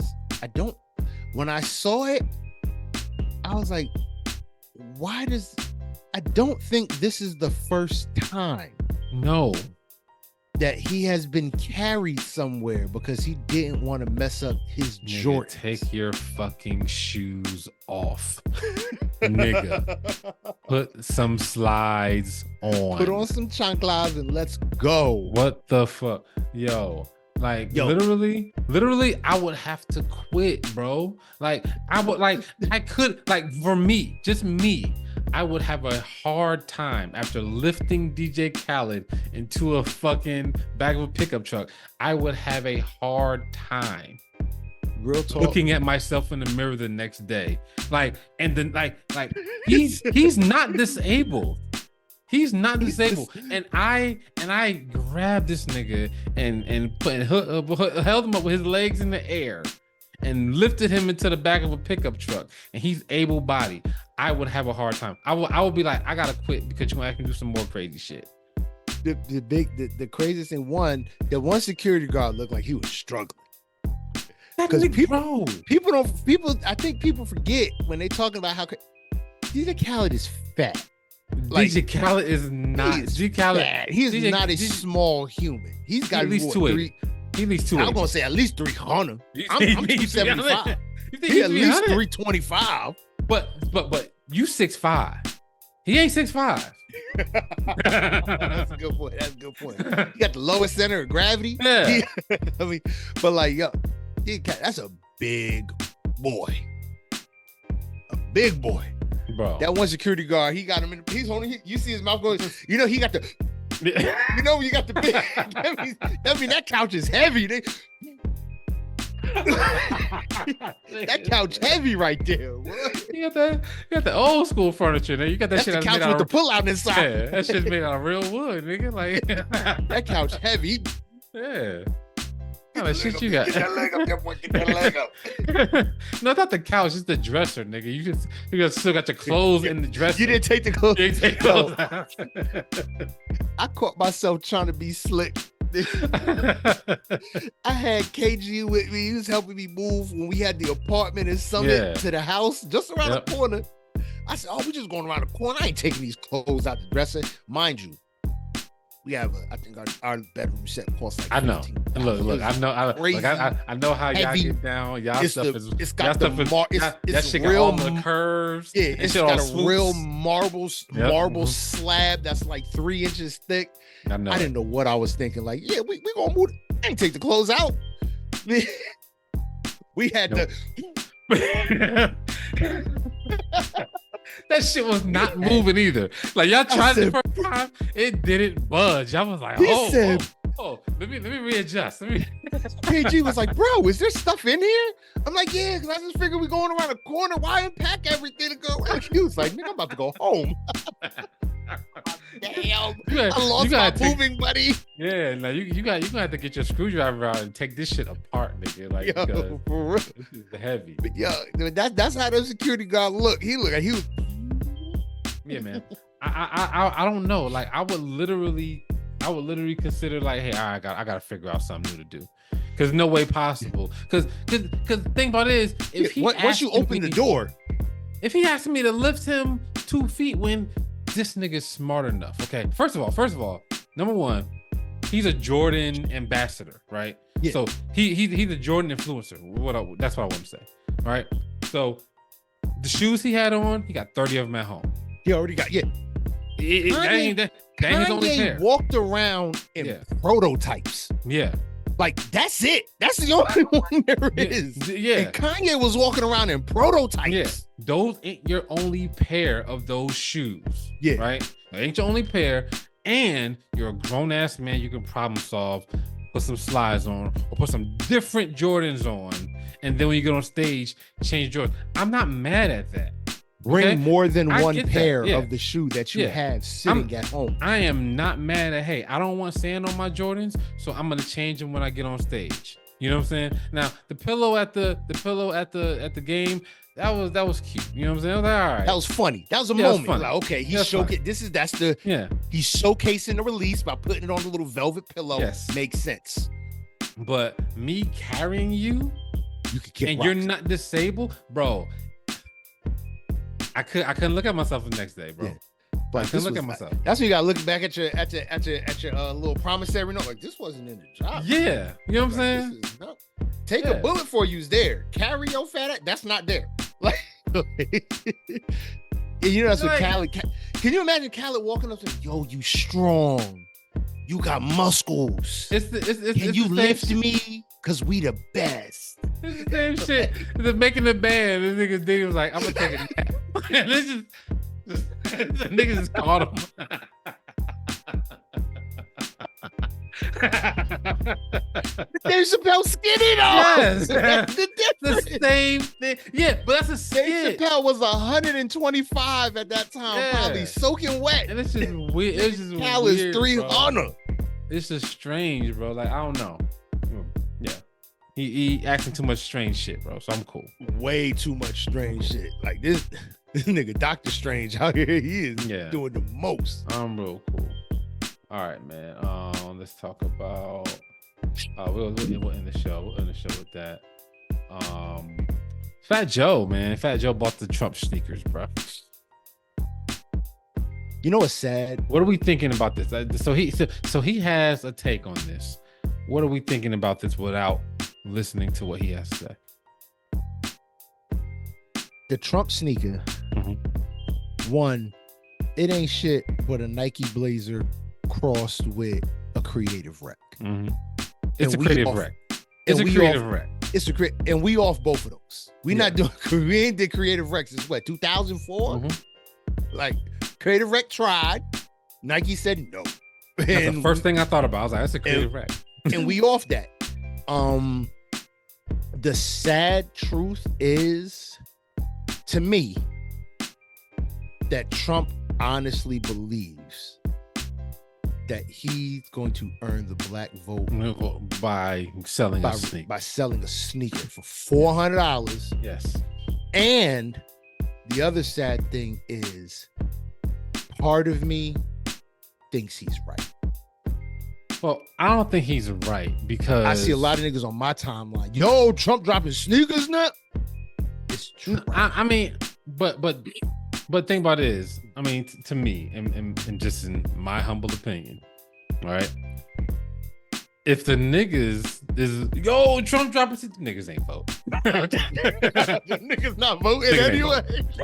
A: when I saw it, I was like, I don't think this is the first time.
B: No.
A: That he has been carried somewhere because he didn't want to mess up his Jordan.
B: Take your fucking shoes off. Nigga. Put some slides on.
A: Put on some chanclas and let's go.
B: What the fuck? Literally, I would have to quit, bro. For me, just me, I would have a hard time after lifting DJ Khaled into a fucking back of a pickup truck. I would have a hard time.
A: Real talk.
B: Looking at myself in the mirror the next day. He's not disabled. He's not disabled. And I grabbed this nigga and held him up with his legs in the air and lifted him into the back of a pickup truck. And he's able-bodied. I would have a hard time. I would be like, I gotta quit because you're gonna have to do some more crazy shit.
A: The craziest thing, the one security guard looked like he was struggling. Because people, I think people forget when they talking about how DJ Khaled is fat.
B: DJ Khaled is not. DJ Khaled,
A: he is not a small human. He's got
B: at least 280. He at least 280.
A: I'm gonna say at least 300. I'm 275. He at least 325.
B: But you 6'5". He ain't 6'5".
A: That's a good point. You got the lowest center of gravity.
B: Yeah.
A: That's a big boy. A big boy.
B: Bro.
A: That one security guard, he got him he's holding, you see his mouth going, he got the, you got the big, that mean that couch is heavy. That couch heavy right there.
B: You got the old school furniture there. You got that
A: That's
B: shit
A: the couch with the pull out inside.
B: Yeah, that shit's made out of real wood, nigga. Like
A: that couch heavy.
B: Yeah. What shit you got?
A: Get that leg up, get that leg up.
B: No, not the couch, it's the dresser, nigga. You still got your clothes in the dresser.
A: You didn't take the clothes.
B: You didn't take clothes.
A: I caught myself trying to be slick. I had KG with me. He was helping me move when we had the apartment in Summit to the house just around the corner. I said, we just going around the corner. I ain't taking these clothes out the dresser. Mind you, we have I think our bedroom set costs like
B: I know. Look, I know how y'all
A: heavy.
B: get down. Y'all stuff is
A: it's got
B: the
A: it's
B: shit
A: real
B: got all the curves.
A: Yeah, it's got a real marble
B: mm-hmm.
A: slab that's like 3 inches thick.
B: I know.
A: I didn't know what I was thinking. Like, yeah, we gonna move. I ain't take the clothes out. We had to.
B: That shit was not moving either. Like y'all tried it the first time, it didn't budge. I was like, let me readjust.
A: KG was like, bro, is there stuff in here? I'm like, yeah, because I just figured we going around the corner. Why unpack everything to go around? He was like, nigga, I'm about to go home. Damn, I lost my moving buddy.
B: Yeah, now you gonna have to get your screwdriver out and take this shit apart, nigga. Like,
A: yo, for real.
B: This is heavy.
A: But yo, that's how the security guard looked. He looked like he was.
B: Yeah, man. I don't know. Like, I would literally consider like, hey, I gotta figure out something new to do. Cause no way possible. Cause the thing about it is, if
A: once you open the door,
B: if he asked me to lift him 2 feet when this nigga's smart enough. Okay, first of all, number one, he's a Jordan ambassador, right?
A: Yeah.
B: So he's a Jordan influencer. That's what I want to say, right? So the shoes he had on, he got 30 of them at home.
A: He already got that ain't his only pair. Walked around in prototypes.
B: Yeah.
A: Like, that's it. That's the only one there is.
B: Yeah.
A: And Kanye was walking around in prototypes.
B: Yeah. Those ain't your only pair of those shoes.
A: Yeah.
B: Right? They ain't your only pair. And you're a grown-ass man. You can problem solve. put some slides on, or put some different Jordans on, and then when you get on stage, change Jordans. I'm not mad at that.
A: Bring more than one pair
B: Yeah.
A: of the shoe that you have sitting at home.
B: I am not mad at, hey, I don't want sand on my Jordans, so I'm gonna change them when I get on stage. You know what I'm saying? Now the pillow at the game, that was cute. You know what I'm saying? I was like, all right.
A: That was funny. That was a moment. Like, okay, he's showcasing. He's showcasing the release by putting it on the little velvet pillow.
B: Yes.
A: Makes sense.
B: But me carrying you
A: could kick
B: and
A: rocks.
B: you're not disabled, bro. I couldn't look at myself the next day, bro. Yeah.
A: But
B: I couldn't look at myself.
A: That's when you gotta look back at your little promissory note. Like, this wasn't in the job.
B: Yeah, you know what I'm saying?
A: Take a bullet for you's there. Carry your fat ass. That's not there. Like, you know, that's what Khaled. Can you imagine Khaled walking up to him, yo, you strong. You got muscles. Can you lift me? Cause we the best.
B: It's the same shit. The making the band. This nigga Diddy was like, I'm gonna take a nap. And this is the niggas just caught him.
A: Dave Chappelle skinny though.
B: Yes.
A: That's
B: the same thing. Yeah, but that's a skit.
A: Dave Chappelle was 125 at that time, probably soaking wet.
B: And it's just weird. It's just
A: Cal
B: weird,
A: is 300.
B: Bro. It's just strange, bro. Like, I don't know. Yeah. He acting too much strange shit, bro. So I'm cool.
A: Way too much strange shit. Like this nigga Doctor Strange out here. He is doing the most.
B: I'm real cool. All right, man. Let's talk about. We'll end the show. We'll end the show with that. Fat Joe, man. Fat Joe bought the Trump sneakers, bro.
A: You know what's sad?
B: What are we thinking about this? So he has a take on this. What are we thinking about this without listening to what he has to say?
A: The Trump sneaker, one, it ain't shit but a Nike blazer crossed with a creative wreck.
B: It's a creative wreck. It's a creative wreck.
A: It's and we off both of those. We not doing. We ain't did creative wrecks since what, 2004? Like, creative wreck tried. Nike said no.
B: That's the first thing I thought about. I was like, that's a creative wreck.
A: And we off that. The sad truth is, to me, that Trump honestly believes that he's going to earn the black vote
B: by selling a sneaker.
A: By selling a sneaker for $400.
B: Yes.
A: And the other sad thing is, part of me thinks he's right.
B: Well, I don't think he's right because
A: I see a lot of niggas on my timeline. Yo, Trump dropping sneakers now. It's true.
B: I mean, but think about it is, I mean, to me, and just in my humble opinion, all right. If the niggas is Trump dropping niggas ain't vote.
A: Niggas not voting anyway.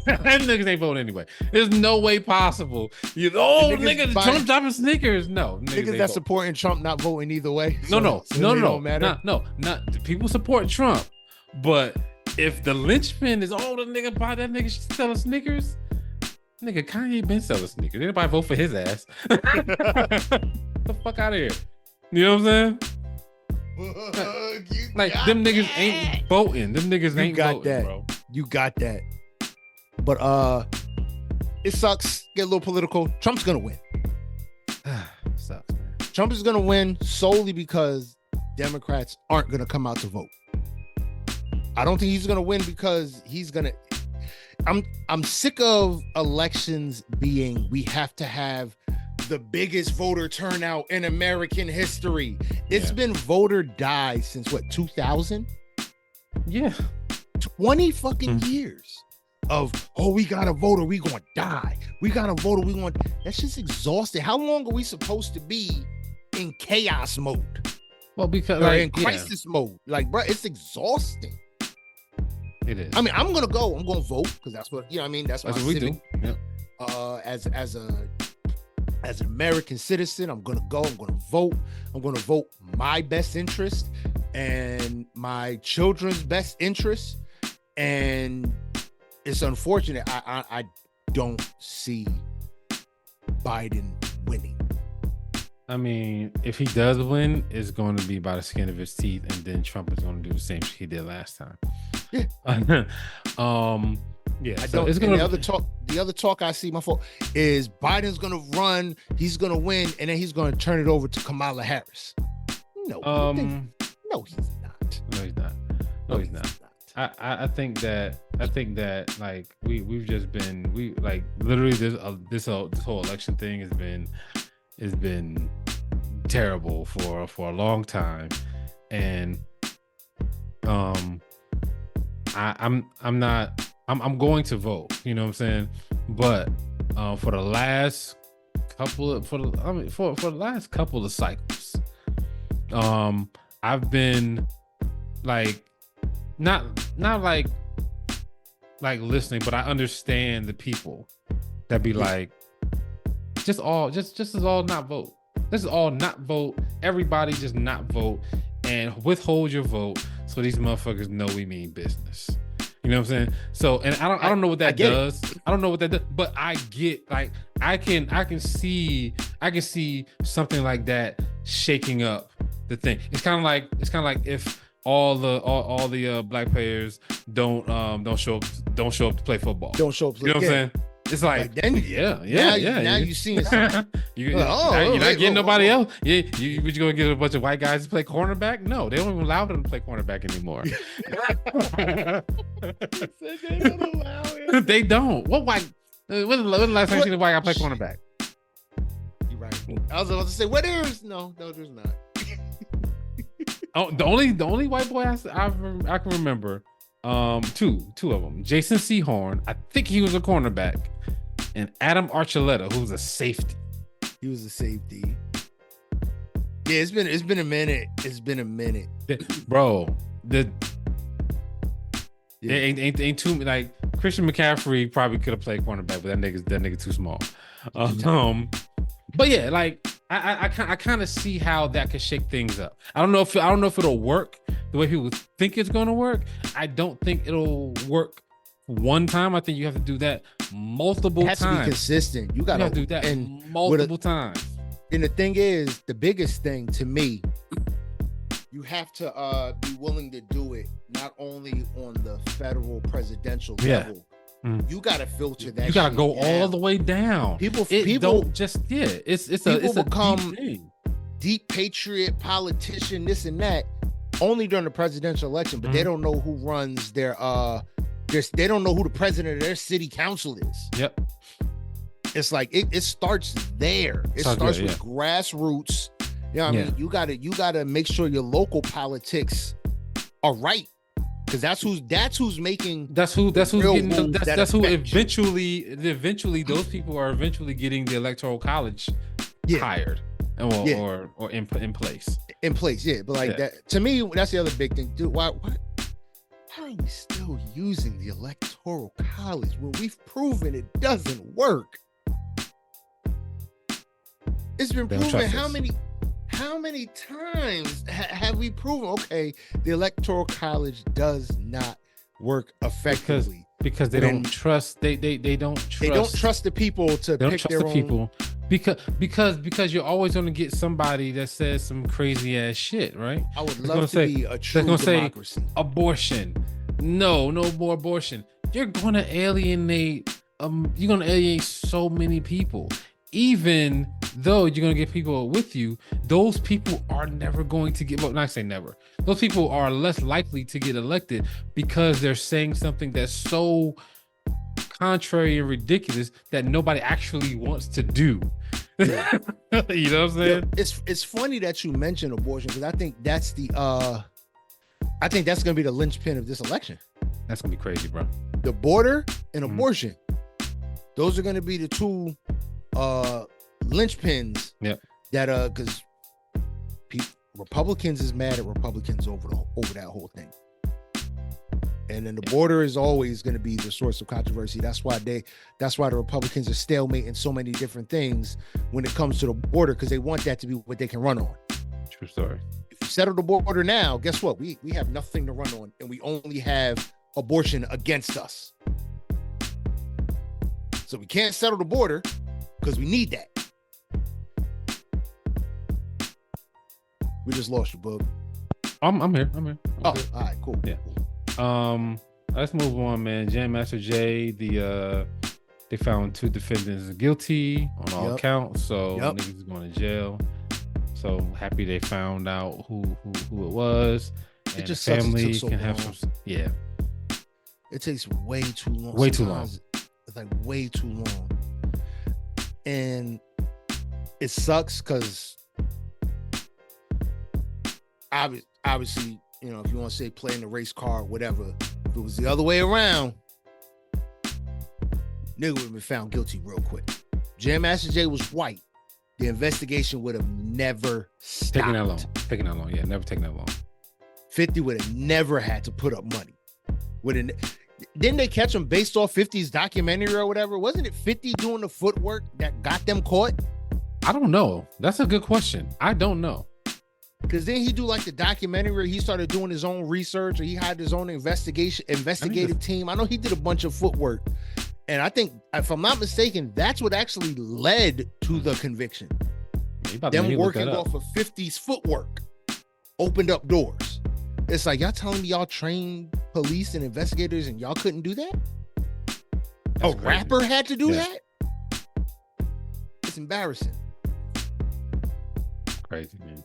B: Niggas ain't voting anyway. There's no way possible. Niggas Trump dropping sneakers. No,
A: niggas that supporting Trump not voting either way.
B: No. People support Trump, but if the linchpin is the nigga buy that nigga selling sneakers, nigga Kanye been selling sneakers. Anybody vote for his ass? Get the fuck out of here. You know what I'm saying? Like them niggas ain't voting. Them niggas ain't voting, bro.
A: You got that. But it sucks. Get a little political. Trump's gonna win.
B: Sucks, man.
A: Trump is gonna win solely because Democrats aren't gonna come out to vote. I don't think he's gonna win because he's gonna. I'm sick of elections being we have to have the biggest voter turnout in American history. It's been vote or die since what, 2000?
B: Yeah.
A: 20 fucking years of, we got a voter, we gonna die. We got a voter, we gonna. That's just exhausting. How long are we supposed to be in chaos mode?
B: Well, because
A: or in crisis mode. Like, bro, it's exhausting.
B: It is.
A: I mean, I'm gonna vote because that's what, you know what I mean? That's what
B: we do. Yeah.
A: As an American citizen, I'm gonna go. I'm gonna vote. I'm gonna vote my best interest and my children's best interest. And it's unfortunate. I don't see Biden winning.
B: I mean, if he does win, it's going to be by the skin of his teeth, and then Trump is going to do the same shit he did last time.
A: Yeah.
B: Yeah.
A: I
B: So
A: don't.
B: it's
A: And
B: gonna.
A: the other talk I see, my fault, is Biden's gonna run, he's gonna win, and then he's gonna turn it over to Kamala Harris. No, no, he's not.
B: No, he's not. No, he's not. I think that like we've just been like literally this whole election thing has been terrible for a long time, and I'm going to vote, you know what I'm saying, but for the last couple of cycles, I've been like not like listening, but I understand the people that be like, just as all not vote. This is all not vote. Everybody just not vote and withhold your vote so these motherfuckers know we mean business. You know what I'm saying? So, and I don't know what that does. I don't know what that does, but I get, like, I can see something like that shaking up the thing. It's kind of like if all the black players don't show up to play football.
A: Don't show up.
B: You know what I'm saying? It's like
A: then,
B: yeah.
A: Now you seeing something.
B: You're not getting nobody else. Yeah, you gonna get a bunch of white guys to play cornerback? No, they don't even allow them to play cornerback anymore. They don't. What white? When the last time you seen a white guy play cornerback?
A: You're right. I was about to say, where there's no, there's not.
B: Oh, the only white boy I can remember, two of them. Jason Sehorn, I think he was a cornerback, and Adam Archuleta, who was a safety.
A: He was a safety. Yeah, it's been a minute. It's been a minute,
B: bro. Ain't too, like, Christian McCaffrey probably could have played cornerback, but that nigga too small. But yeah, like I kind of see how that could shake things up. I don't know if it'll work the way people think it's gonna work. I don't think it'll work one time. I think you have to do that multiple times.
A: It has to be consistent. You gotta
B: do that multiple times.
A: And the thing is, the biggest thing to me, you have to be willing to do it not only on the federal presidential level. You gotta filter that.
B: You gotta go all the way down. People don't just It's a
A: become
B: deep thing.
A: Deep patriot politician, this and that, only during the presidential election, but they don't know who runs their they don't know who the president of their city council is.
B: Yep.
A: It's like it starts there. It starts with grassroots. You know what I mean? You gotta make sure your local politics are right. Because that's who's getting eventually those people are eventually getting the electoral college hired or in place. But like that, to me, that's the other big thing. Dude, why are we still using the electoral college when we've proven it doesn't work? It's been proven how many times have we proven, okay, the electoral college does not work effectively
B: because they don't trust the
A: people to pick their own
B: people because you're always going to get somebody that says some crazy ass shit, right?
A: I would love to be a true democracy.
B: Say, abortion, no more abortion. You're going to alienate so many people. Even though you're going to get people with you, those people are never going to get, well, not say never. Those people are less likely to get elected because they're saying something that's so contrary and ridiculous that nobody actually wants to do. You know what I'm saying?
A: Yeah, it's funny that you mentioned abortion because I think that's going to be the linchpin of this election.
B: That's going to be crazy, bro.
A: The border and abortion. Those are going to be the two linchpins that because Republicans is mad at Republicans over that whole thing, and then the border is always going to be the source of controversy. That's why the Republicans are stalemating so many different things when it comes to the border, because they want that to be what they can run on.
B: True story.
A: If you settle the border now, guess what? We have nothing to run on, and we only have abortion against us. So we can't settle the border because we need that. We just lost you, bub.
B: I'm here. I'm
A: all
B: good.
A: right, cool.
B: Yeah. Let's move on, man. Jam Master Jay, they found 2 defendants guilty on all counts, so niggas is going to jail. So happy they found out who it was. And
A: it just
B: the family
A: so
B: can
A: long.
B: have some. Yeah.
A: It takes way too long.
B: Way too long.
A: It's like way too long, and it sucks because obviously, you know, if you want to say playing the race card, whatever. If it was the other way around, nigga would have been found guilty real quick. Jam Master Jay was white. The investigation would have never stopped.
B: Taking that long. Yeah, never taking that long.
A: 50 would have never had to put up money. Didn't they catch him based off 50's documentary or whatever? Wasn't it 50 doing the footwork that got them caught?
B: I don't know. That's a good question. I don't know.
A: Because then he do like the documentary where he started doing his own research, or he had his own investigative team. I know he did a bunch of footwork. And I think, if I'm not mistaken, that's what actually led to the conviction. Them working off of 50's footwork opened up doors. It's like, y'all telling me y'all trained police and investigators and y'all couldn't do that? That's crazy. Rapper had to do that? It's embarrassing.
B: Crazy, man.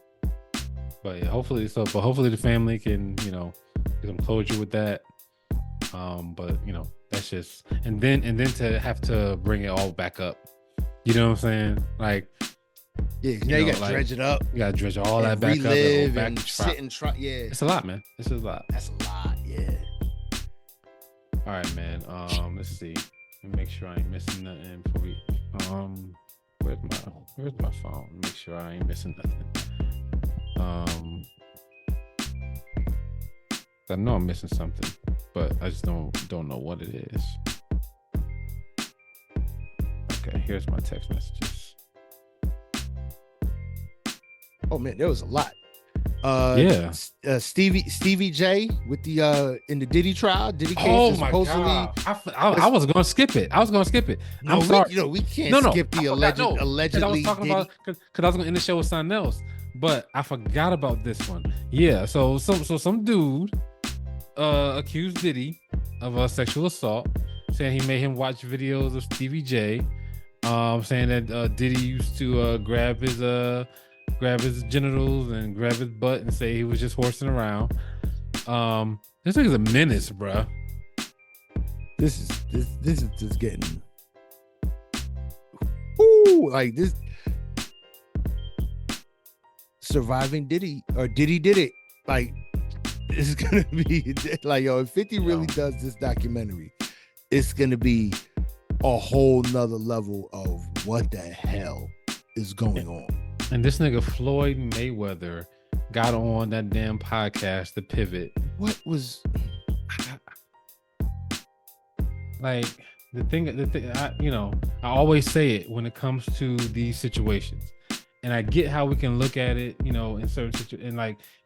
B: But yeah, hopefully the family can, you know, get some closure with that. But you know, that's just, and then to have to bring it all back up. You know what I'm saying? Like,
A: yeah, now you gotta dredge it up.
B: You gotta dredge all that back up
A: and sit and try. Yeah,
B: it's a lot, man. It's a lot.
A: That's a lot. Yeah.
B: All right, man. Let's see. Let me make sure I ain't missing nothing before we. Where's my phone? Make sure I ain't missing nothing. I know I'm missing something, but I just don't know what it is. Okay, here's my text messages.
A: Oh man, there was a lot. Stevie J with the in the Diddy trial. Diddy case.
B: Oh my god! I was gonna skip it. I'm sorry.
A: We can't skip the allegedly.
B: I was talking about because I was gonna end the show with something else, but I forgot about this one. Yeah. So some dude accused Diddy of a sexual assault, saying he made him watch videos of Stevie J, saying that Diddy used to grab his genitals and grab his butt and say he was just horsing around. This nigga's a menace, bruh.
A: This is just getting like this. Surviving Diddy, or Diddy did it. Like, it's gonna be like, yo, if 50 really does this documentary, it's gonna be a whole nother level of what the hell is going on.
B: And this nigga Floyd Mayweather got on that damn podcast, The Pivot.
A: What was
B: like the thing? I always say it when it comes to these situations, and I get how we can look at it, you know, in certain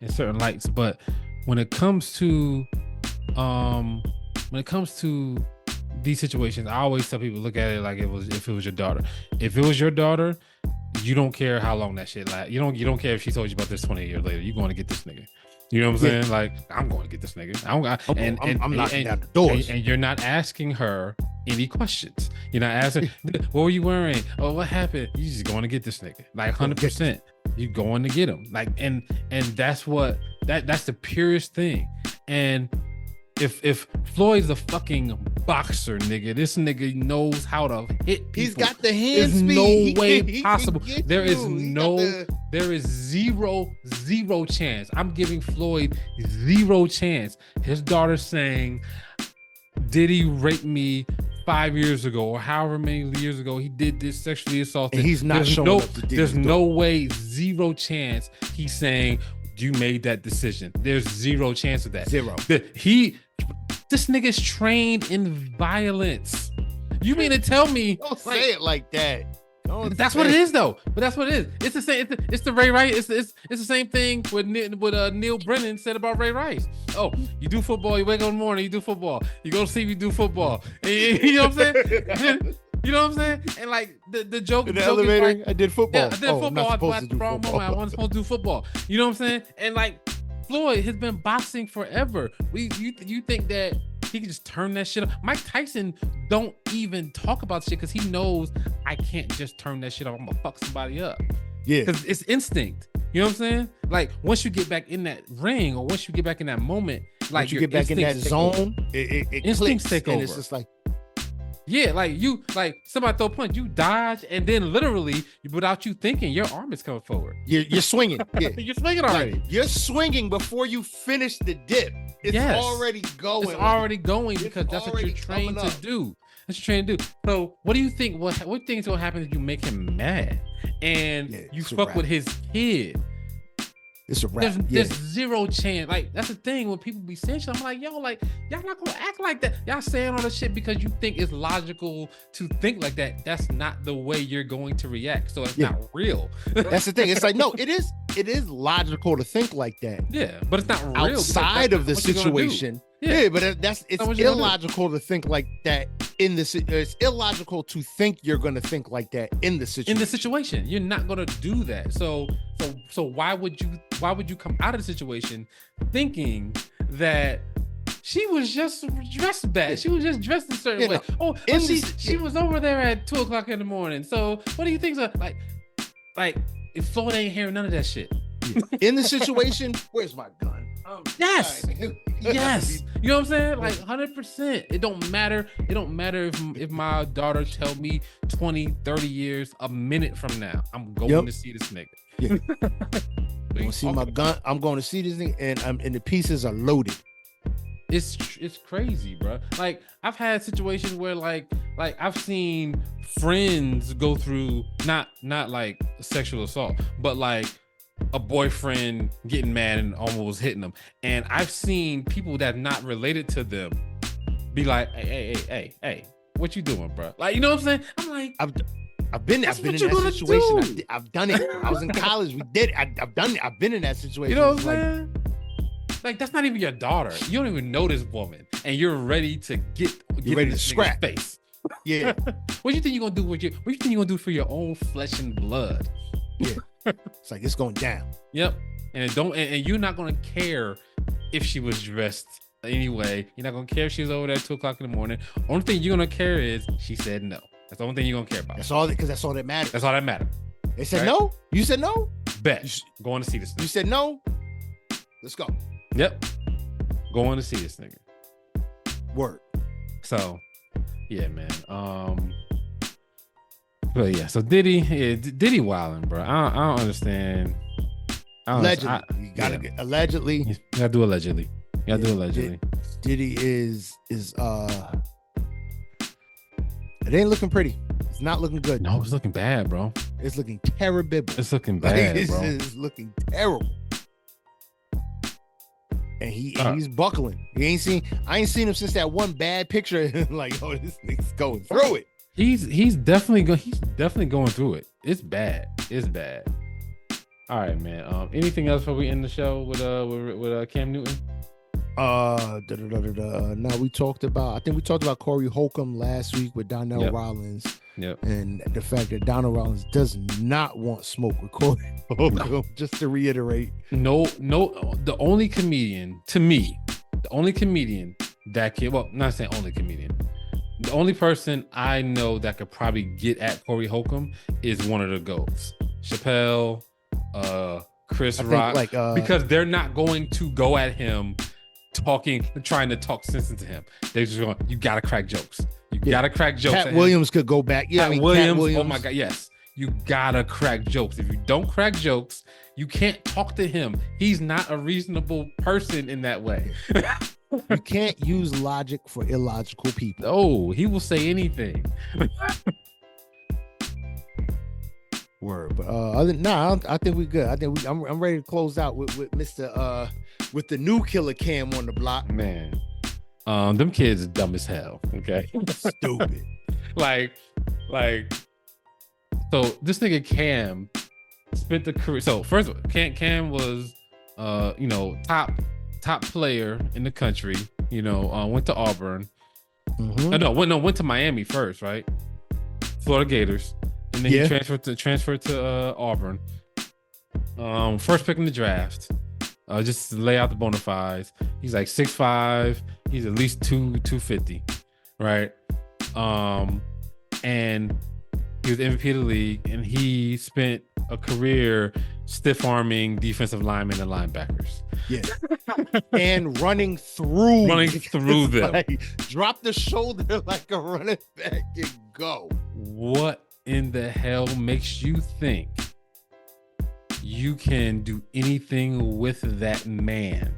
B: in certain lights, but when it comes to these situations, I always tell people, look at it like if it was your daughter. If it was your daughter, you don't care how long that shit lasts. You don't care if she told you about this 20 years later. You're going to get this nigga. You know what I'm saying? Like, I'm going to get this nigga. I'm knocking down the doors. And you're not asking her any questions. You're not asking, what were you wearing? Oh, what happened? You just going to get this nigga. Like 100%. You going to get him. Like, and that's that's the purest thing. And if Floyd's a fucking boxer, nigga, this nigga knows how to hit people.
A: He's got the hands.
B: There's no way possible. There is zero chance. I'm giving Floyd 0 chance. His daughter's saying, Diddy raped me 5 years ago, or however many years ago he did this, sexually assaulted.
A: And he's not showing up to Diddy's
B: There's no way, 0 chance he's saying you made that decision. There's 0 chance of that.
A: 0.
B: This nigga's trained in violence. You mean to tell me?
A: Don't say it like that.
B: That's what it is, though. But that's what it is. It's the same. It's the Ray Rice. It's the same thing with Neil Brennan said about Ray Rice. Oh, you do football. You wake up in the morning. You do football. You go to sleep. You do football. And you know what I'm saying? You know what I'm saying? And like the joke
A: In the
B: joke
A: elevator,
B: is like,
A: I did football.
B: yeah, I did
A: I'm
B: football.
A: not supposed
B: At
A: to
B: the
A: do
B: wrong
A: football.
B: moment, I wasn't supposed to do football. You know what I'm saying? And like Floyd has been boxing forever. You think that he can just turn that shit up? Mike Tyson don't even talk about shit because he knows I can't just turn that shit up. I'm gonna fuck somebody up.
A: Yeah,
B: Because it's instinct. You know what I'm saying? Like once you get back in that ring or once you get back in that moment, like
A: once you get back in that zone, it
B: instincts
A: clicks,
B: take
A: and
B: over.
A: it's just like,
B: yeah, like somebody throw a punch, you dodge, and then literally, without you thinking, your arm is coming forward.
A: you're swinging. Yeah.
B: You're swinging already.
A: Like, you're swinging before you finish the dip. It's already going.
B: It's already going because that's what you're
A: already
B: trained
A: coming
B: to
A: up.
B: do. That's what you're trained to do. So, what do you think? What things will happen if you make him mad and
A: Yeah,
B: you
A: it's a
B: fuck
A: wrap.
B: with his kid?
A: It's a wrap.
B: There's zero chance. Like that's the thing when people be saying shit. I'm like, yo, like y'all not gonna act like that. Y'all saying all this shit because you think it's logical to think like that. That's not the way you're going to react. So it's not real.
A: That's the thing. It's like, no, it is logical to think like that.
B: Yeah, but it's not real.
A: Outside of the situation. Yeah, but it's illogical to think like that in this. It's illogical to think you're going to think like that in the situation.
B: In the situation, you're not going to do that. So why would you come out of the situation thinking that she was just dressed bad? She was just dressed a certain way. She was over there at 2:00 in the morning. So what do you think? So like if Floyd ain't hearing none of that shit.
A: In the situation, where's my gun?
B: Yes. Yes. You know what I'm saying? Like 100%. It don't matter. It don't matter if my daughter tell me 20, 30 years, a minute from now, I'm going to see this nigga.
A: Yeah. I'm going to see my gun. I'm going to see this thing, and the pieces are loaded.
B: It's crazy, bro. Like I've had situations where like I've seen friends go through not like sexual assault, but like a boyfriend getting mad and almost hitting them. And I've seen people that not related to them be like, hey, what you doing, bro? Like, you know what I'm saying? I'm like,
A: I've been in that situation. I've done it. I was in college. We did it. I've done it. I've been in that situation.
B: You know what I'm saying? Like that's not even your daughter. You don't even know this woman, and you're ready to get
A: ready to scrap
B: face.
A: Yeah.
B: What do you think you're gonna do with what do you think you're gonna do for your own flesh and blood?
A: Yeah. It's like it's going down.
B: Yep. And and you're not gonna care if she was dressed anyway. You're not gonna care if she was over there at 2:00 in the morning. Only thing you're gonna care is she said no. That's the only thing you're gonna care about.
A: That's all that matters.
B: That's all that matters.
A: They said no. You said no.
B: Bet. Going to see this nigga.
A: You said no. Let's go.
B: Yep. Going to see this nigga.
A: Word.
B: So, yeah, man. But yeah, so Diddy wilding, bro. I don't understand.
A: Allegedly, you gotta get allegedly.
B: You gotta do allegedly.
A: Diddy is it ain't looking pretty. It's not looking good.
B: No, it's looking bad, bro.
A: It's looking terrible.
B: It's looking bad, bro.
A: It's looking terrible. And he's buckling. I ain't seen him since that one bad picture. Like, oh, this nigga's going through it.
B: He's definitely going through it. It's bad. All right, man. Anything else before we end the show with Cam Newton?
A: No, we talked about Corey Holcomb last week with Donnell Rollins.
B: Yep.
A: And the fact that Donnell Rollins does not want smoke with Corey Holcomb, just to reiterate.
B: No, the only comedian that can, well, not saying only comedian, the only person I know that could probably get at Corey Holcomb is one of the GOATs. Chappelle, Chris Rock, because they're not going to go at him trying to talk sense into him. They're just going, you gotta crack jokes. Cat
A: Williams could go back. Yeah,
B: Cat Williams. Oh my God, yes. You gotta crack jokes. If you don't crack jokes, you can't talk to him. He's not a reasonable person in that way.
A: You can't use logic for illogical people.
B: Oh, he will say anything.
A: Word, but I think we're good. I'm ready to close out with Mr. With the new killer Cam on the block.
B: Man, them kids are dumb as hell. Okay,
A: stupid.
B: like, so this nigga Cam spent the career. So first of all, Cam was, top player in the country. Went to Auburn. Mm-hmm. Went to Miami first, right? Florida Gators, and then he transferred to Auburn. First pick in the draft. Just to lay out the bona fides. He's like 6'5". He's at least 250, right? And he was MVP of the league, and he spent a career stiff arming defensive linemen and linebackers.
A: Yeah. And running through them. Like, drop the shoulder like a running back and go.
B: What in the hell makes you think you can do anything with that man?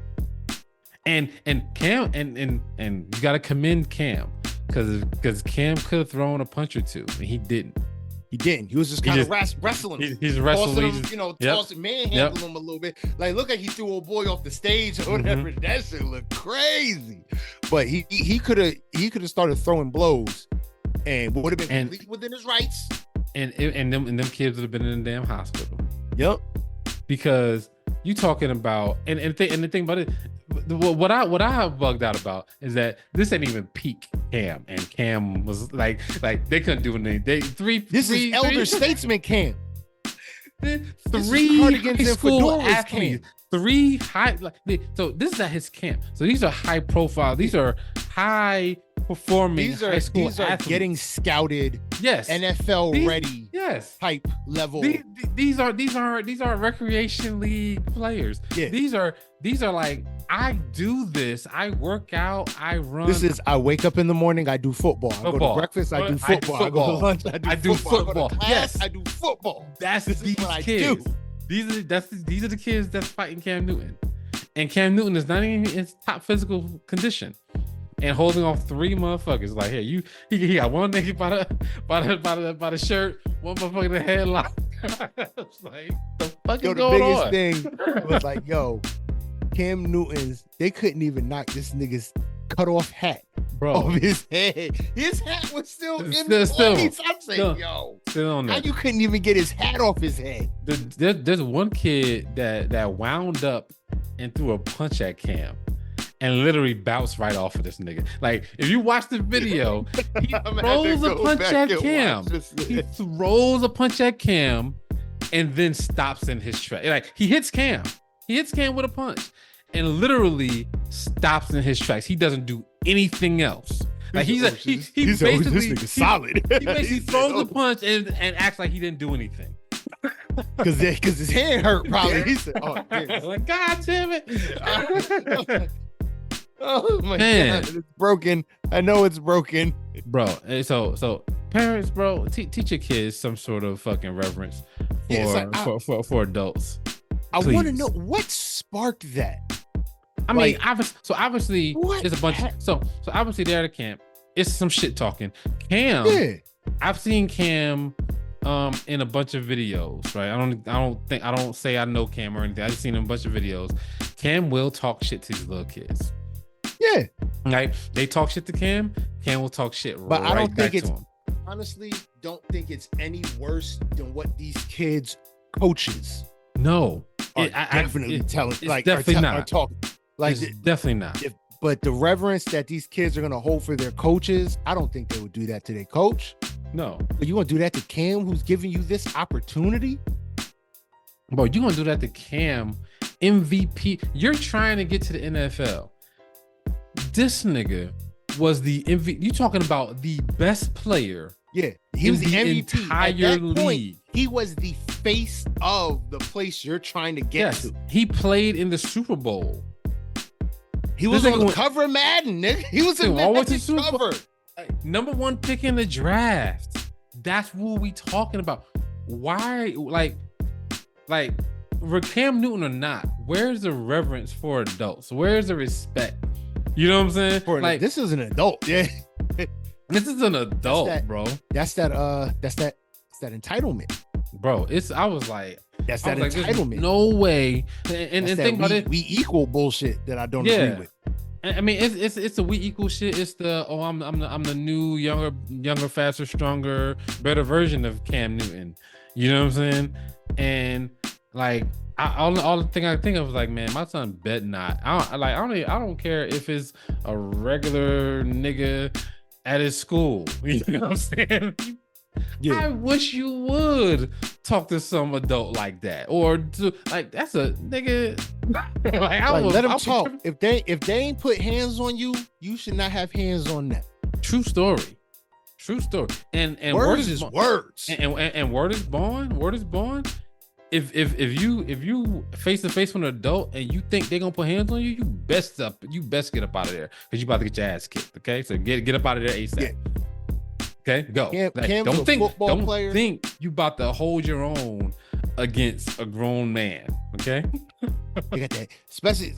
B: And Cam and you gotta commend Cam because Cam could have thrown a punch or two, and he didn't.
A: He was just kind of wrestling him.
B: He's wrestling
A: him, tossing, manhandling him a little bit. Like, look like he threw a boy off the stage or whatever. That shit looked crazy. But he could have started throwing blows and would have been completely within his rights. And
B: them kids would have been in the damn hospital.
A: Yep.
B: Because you talking about and the thing about it, what I have bugged out about is that this ain't even peak Cam, and Cam was like they couldn't do anything.
A: This is elder statesman Cam.
B: Three high school athletes, three high so this is at his camp. So these are high profile. These are high performing high school athletes.
A: Are getting scouted.
B: Yes,
A: NFL ready.
B: Yes,
A: type level.
B: These are recreation league players. Yeah. These are like, I do this. I work out. I run.
A: This is, I wake up in the morning. I do football. I go to breakfast. I do football. I go to lunch. I do football. Class, yes, I do football.
B: This is what kids. I do. These are the kids that's fighting Cam Newton, and Cam Newton is not even in his top physical condition, and holding off three motherfuckers. Like, hey, he got one nigga by the shirt, one motherfucker in the headlock. It's like, the fuck is going on?
A: The biggest thing was like, yo, Cam Newton's, they couldn't even knock this nigga's cut off hat, bro, off his head. His hat was still in place. I'm saying, yo, how you couldn't even get his hat off his head?
B: There's one kid that wound up and threw a punch at Cam and literally bounced right off of this nigga. Like, if you watch the video, he throws a punch at Cam. He throws a punch at Cam and then stops in his track. Like, he hits Cam with a punch and literally stops in his tracks. He doesn't do anything else. Like, he basically
A: solid.
B: He basically throws a punch and acts like he didn't do anything.
A: Because his hand hurt probably. He said, "Oh,
B: like, God damn it."
A: Oh my God, it's broken. I know it's broken,
B: bro. So parents, bro, teach your kids some sort of fucking reverence for adults.
A: I want to know what sparked that.
B: I mean, obviously there's a bunch. So obviously they're at a camp. It's some shit talking. Cam, I've seen Cam in a bunch of videos, right? I don't say I know Cam or anything. I just seen him a bunch of videos. Cam will talk shit to these little kids.
A: Yeah.
B: Like, they talk shit to Cam will talk shit but right I don't think it's, him.
A: Honestly, don't think it's any worse than what these kids coaches
B: are
A: definitely telling. Like,
B: definitely not.
A: Are talking. Like,
B: it's definitely not.
A: But the reverence that these kids are going to hold for their coaches, I don't think they would do that to their coach.
B: No.
A: But you want to do that to Cam, who's giving you this opportunity?
B: Bro, you want to do that to Cam, MVP. You're trying to get to the NFL. This nigga was the MVP. You talking about the best player?
A: Yeah, he was the MVP.
B: Entire league.
A: He was the face of the place you're trying to get to.
B: He played in the Super Bowl.
A: He was on the cover of Madden, nigga. He was in Madden cover.
B: Number one pick in the draft. That's what we talking about. Why, like Cam Newton or not, where's the reverence for adults? Where's the respect? You know what I'm saying?
A: This is an adult, yeah.
B: This is an adult, bro.
A: That's that entitlement,
B: bro. I was like,
A: that's that entitlement.
B: No way. And think about it.
A: We equal bullshit that I don't agree with.
B: I mean, it's a we equal shit. It's the I'm the new younger, faster, stronger, better version of Cam Newton. You know what I'm saying? And like, all the thing I think of was like, man, my son bet not. I don't care if it's a regular nigga at his school. You know what I'm saying?
A: Yeah.
B: I wish you would talk to some adult like that, or to like that's a nigga.
A: Let them talk. If they ain't put hands on you, you should not have hands on them.
B: True story. And
A: words is words.
B: And word is born. Word is born. If you face to face with an adult and you think they're gonna put hands on you, you best get up out of there because you about to get your ass kicked. Okay, so get up out of there ASAP. Yeah. Okay, go. Don't think you about to hold your own against a grown man. Okay,
A: they got that, especially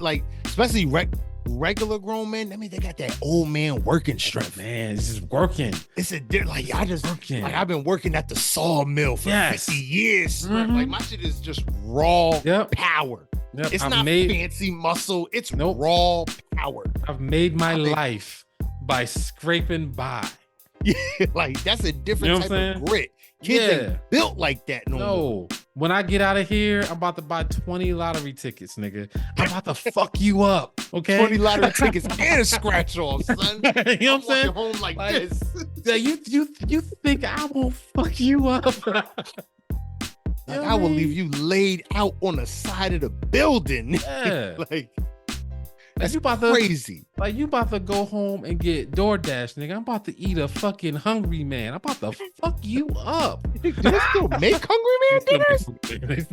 A: regular grown men. I mean, they got that old man working strength.
B: Man, it's just working.
A: It's I've been working at the sawmill for 50 years. Mm-hmm. Like my shit is just raw power. Yep. It's not fancy muscle. It's raw power.
B: I've made my life by scraping by.
A: Yeah, like that's a different type of grit. Kids ain't built like that no more.
B: When I get out of here, I'm about to buy 20 lottery tickets, nigga. I'm about to fuck you up, okay?
A: 20 lottery tickets and a scratch off, son.
B: You know what I'm saying?
A: Home like this.
B: Yeah, you think I won't fuck you up?
A: I will leave you laid out on the side of the building.
B: Yeah.
A: That's
B: you about
A: crazy.
B: You about to go home and get DoorDash, nigga. I'm about to eat a fucking Hungry Man. I'm about to fuck you up.
A: Do they still make Hungry Man dinners? Shit.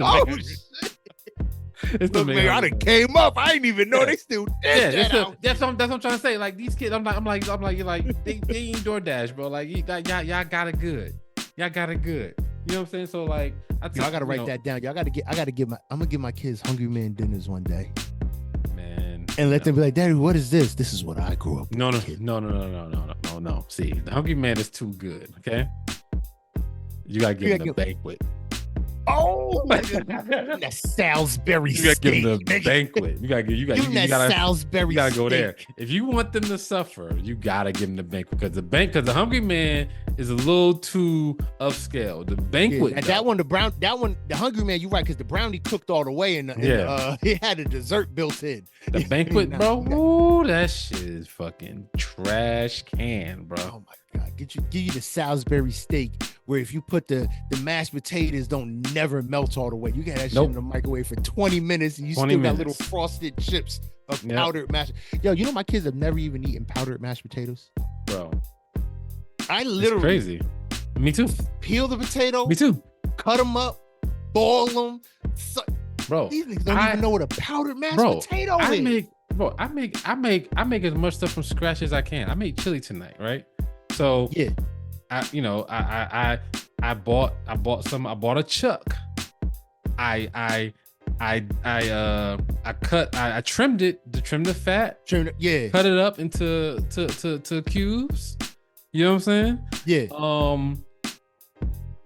A: Look, man, I done came up. I didn't even know they still did that.
B: That's what I'm trying to say. Like these kids, I'm like, they ain't DoorDash, bro. Like y'all got it good. Y'all got it good. You know what I'm saying? So like, I
A: gotta write that down. I'm gonna give my kids Hungry Man dinners one day. And let them be like, Daddy, what is this? This is what I grew up with.
B: No. See, the Hungry Man is too good, okay? You gotta give him the banquet.
A: Oh, that Salisbury steak.
B: You gotta give them the banquet. You gotta
A: Salisbury.
B: You gotta go there. If you want them to suffer, you gotta give them the banquet because the Hungry Man is a little too upscale. The banquet,
A: the Hungry Man. You're right, because the brownie cooked all the way, and it had a dessert built in.
B: The banquet, bro. Ooh, that shit is fucking trash can, bro.
A: Oh my God, give you the Salisbury steak, where if you put the mashed potatoes don't never melt all the way. You got that shit in the microwave for 20 minutes, and you still got little frosted chips of powdered mashed. Yo, you know my kids have never even eaten powdered mashed potatoes,
B: bro.
A: I literally
B: crazy. Me too.
A: Peel the potato.
B: Me too.
A: Cut them up, boil them.
B: Bro,
A: these niggas don't even know what a powdered mashed potato is.
B: I make as much stuff from scratch as I can. I made chili tonight, right? So
A: yeah,
B: I bought a chuck. I trimmed it to trim the fat. Cut it up into cubes. You know what I'm saying?
A: Yeah.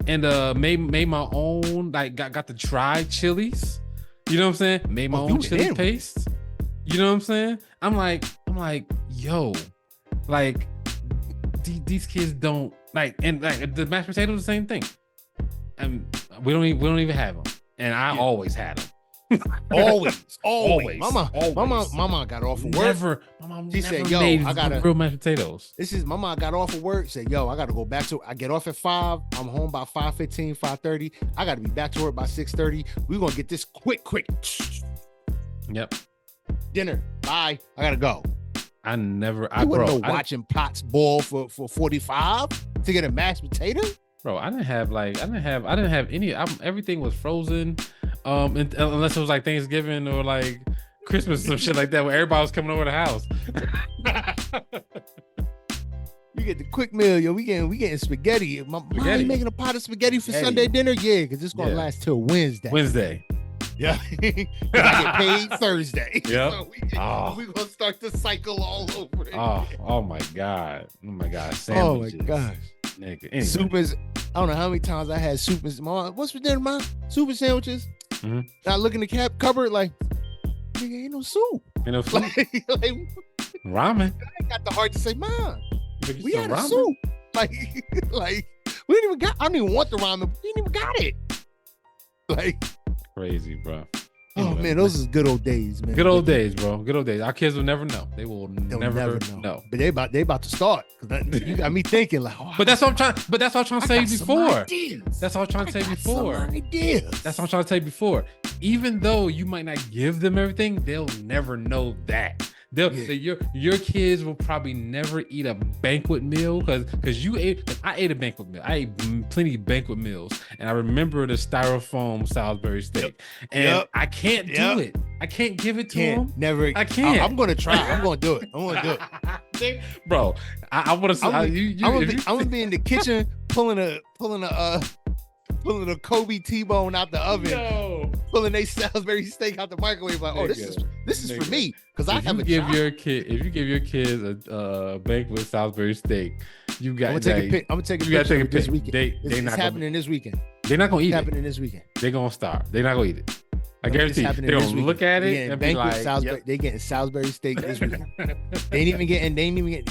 B: And made my own, like got the dried chilies. You know what I'm saying? Made my own chili paste. You know what I'm saying? I'm like, yo, like these kids don't like, and like the mashed potatoes the same thing. And we don't even have them. And I always had them.
A: always. Mama got off of work. She said, "Yo, I gotta
B: real mashed potatoes."
A: Mama got off of work. Said, "Yo, I gotta go back to. I get off at 5. I'm home by 5:15, 5:30. I gotta be back to work by 6:30. We're gonna get this quick.
B: Yep.
A: Dinner. Bye. I gotta go."
B: I
A: watching pots boil for 45 to get a mashed potato.
B: Bro, I didn't have any. Everything was frozen, unless it was like Thanksgiving or like Christmas or some shit like that, where everybody was coming over the house.
A: You get the quick meal, yo. We getting spaghetti. Mom making a pot of spaghetti for Sunday dinner, because it's gonna last till Wednesday. Yeah, I get paid Thursday.
B: Yeah,
A: so we gonna start the cycle all over again.
B: Oh my god, sandwiches.
A: Oh my gosh.
B: Nigga. Anyway.
A: Soup is, I don't know how many times I had soup. Mom, what's for dinner, Mom? Soup and sandwiches.
B: Mm-hmm.
A: And I look in the cupboard like, nigga, ain't no soup.
B: Ramen.
A: I ain't got the heart to say, Mom, we had a soup. Like we didn't even got. I don't even want the ramen. We didn't even got it. Like
B: crazy, bro.
A: Oh
B: Anyway,
A: man, those is good old days, man.
B: good old days, bro. Good old days. Our kids will never know. They will
A: They'll
B: never
A: never know.
B: know.
A: But they about to start. You got me thinking like, oh,
B: But that's what I'm trying. But that's what I'm trying to say before.
A: That's
B: what I'm trying to say before.
A: Ideas.
B: That's what I'm trying to say before. Even though you might not give them everything, they'll never know that. Your kids will probably never eat a banquet meal because you ate. I ate a banquet meal. I ate plenty of banquet meals, and I remember the styrofoam Salisbury steak. And I can't do it. I can't give it to them.
A: Never.
B: I can't.
A: I'm gonna try. I'm gonna do it. I'm gonna do
B: it, bro. I want to.
A: I'm gonna be in the kitchen pulling a Kobe T-bone out the oven, pulling a Salisbury steak out the microwave. Like, oh, this is for me because I have a child.
B: If you give your kids a banquet Salisbury steak, you got.
A: I'm gonna take a picture this weekend. It's happening this weekend.
B: They're not gonna eat it.
A: Happening this weekend.
B: They're gonna starve. They're not gonna eat it. I guarantee you. They're gonna look at it and be like,
A: They're getting Salisbury steak this weekend. They ain't even getting.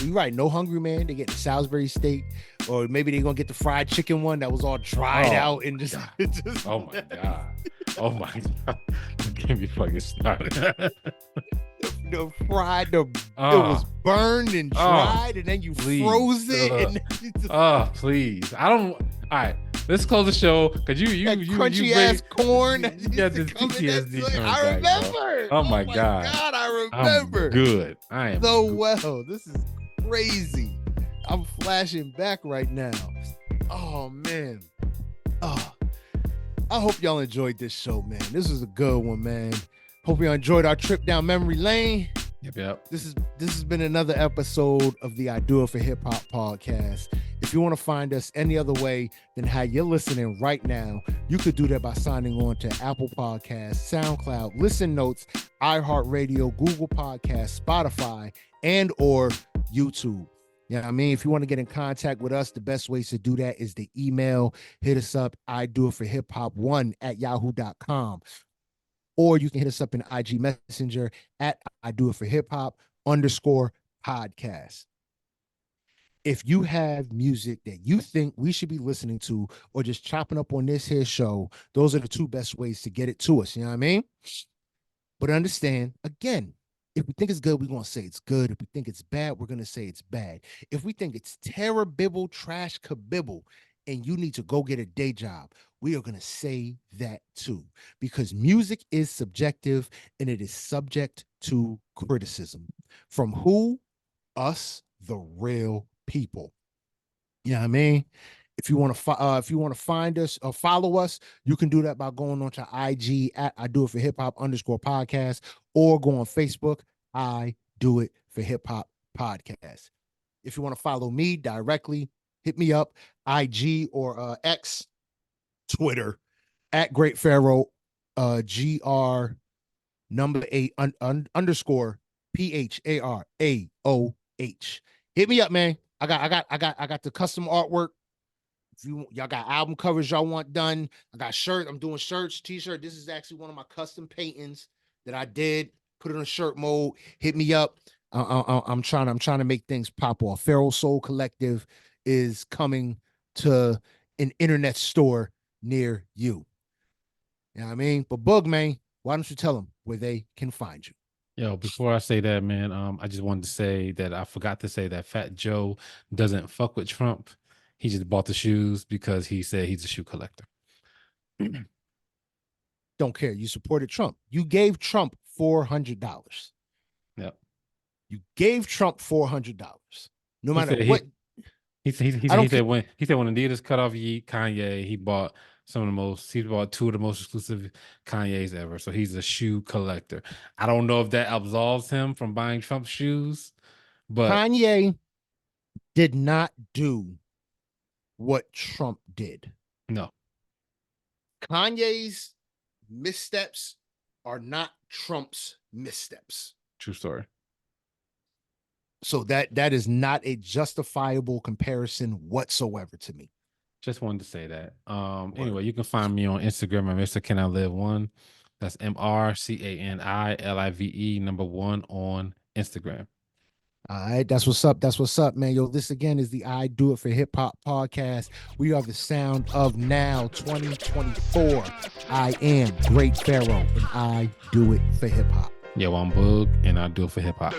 A: You're right. No Hungry Man. They getting Salisbury steak, or maybe they're gonna get the fried chicken one that was all dried out and just.
B: Oh my god. Oh my god. Can't be fucking started.
A: It was burned and dried, and then you froze it. And
B: please. I don't. All right. Let's close the show because you
A: crunchy ass corn.
B: Yeah, this PTSD.
A: I remember.
B: Oh my god.
A: I remember.
B: I'm good. I am
A: so well. This is crazy. I'm flashing back right now. Oh man. Oh, I hope y'all enjoyed this show, man. This is a good one, man. Hope y'all enjoyed our trip down memory lane.
B: Yep.
A: This has been another episode of the I Do It for Hip Hop podcast. If you want to find us any other way than how you're listening right now, you could do that by signing on to Apple Podcasts, SoundCloud, Listen Notes, iHeartRadio, Google Podcasts, Spotify, and or YouTube. You know what I mean? If you want to get in contact with us, the best ways to do that is the email. Hit us up, I do it for hip hop 1@yahoo.com. Or you can hit us up in IG Messenger at I do it for hip hop _podcast. If you have music that you think we should be listening to or just chopping up on this here show, those are the two best ways to get it to us. You know what I mean? But understand, again, if we think it's good, we're going to say it's good. If we think it's bad, we're going to say it's bad. If we think it's terrible, trash, kabibble, and you need to go get a day job, we are going to say that too, because music is subjective and it is subject to criticism. From who? Us, the real people. You know what I mean? If you want to find us or follow us, you can do that by going on to IG at I do it for hip hop _podcast, or go on Facebook, I do it for hip hop podcast. If you want to follow me directly, hit me up, IG or X, Twitter, at Great Pharaoh, GR #8 _ PHARAOH. Hit me up, man. I got the custom artwork. If y'all got album covers y'all want done, I got shirt. I'm doing shirts, t-shirt. This is actually one of my custom paintings that I did. Put it on shirt mode. Hit me up. I'm trying to make things pop off. Feral Soul Collective is coming to an internet store near you. You know what I mean? But Bug, man, why don't you tell them where they can find you?
B: Yo, before I say that, man, I just wanted to say that I forgot to say that Fat Joe doesn't fuck with Trump. He just bought the shoes because he said he's a shoe collector.
A: Don't care. You supported Trump. You gave Trump $400.
B: Yep.
A: You gave Trump $400. No matter what.
B: He said when Adidas cut off Kanye, he bought two of the most exclusive Kanye's ever. So he's a shoe collector. I don't know if that absolves him from buying Trump's shoes, but
A: Kanye did not do what Trump did.
B: No.
A: Kanye's missteps are not Trump's missteps.
B: True story.
A: So that is not a justifiable comparison whatsoever to me.
B: Just wanted to say that. Anyway, you can find me on Instagram at Mr. Can I Live 1. That's MrCanilive #1 on Instagram.
A: All right, that's what's up. That's what's up, man. Yo, this again is the I Do It for Hip Hop podcast. We are the sound of now 2024. I am Great Pharaoh, and I do it for hip hop.
B: Yo, I'm Boog, and I do it for hip hop.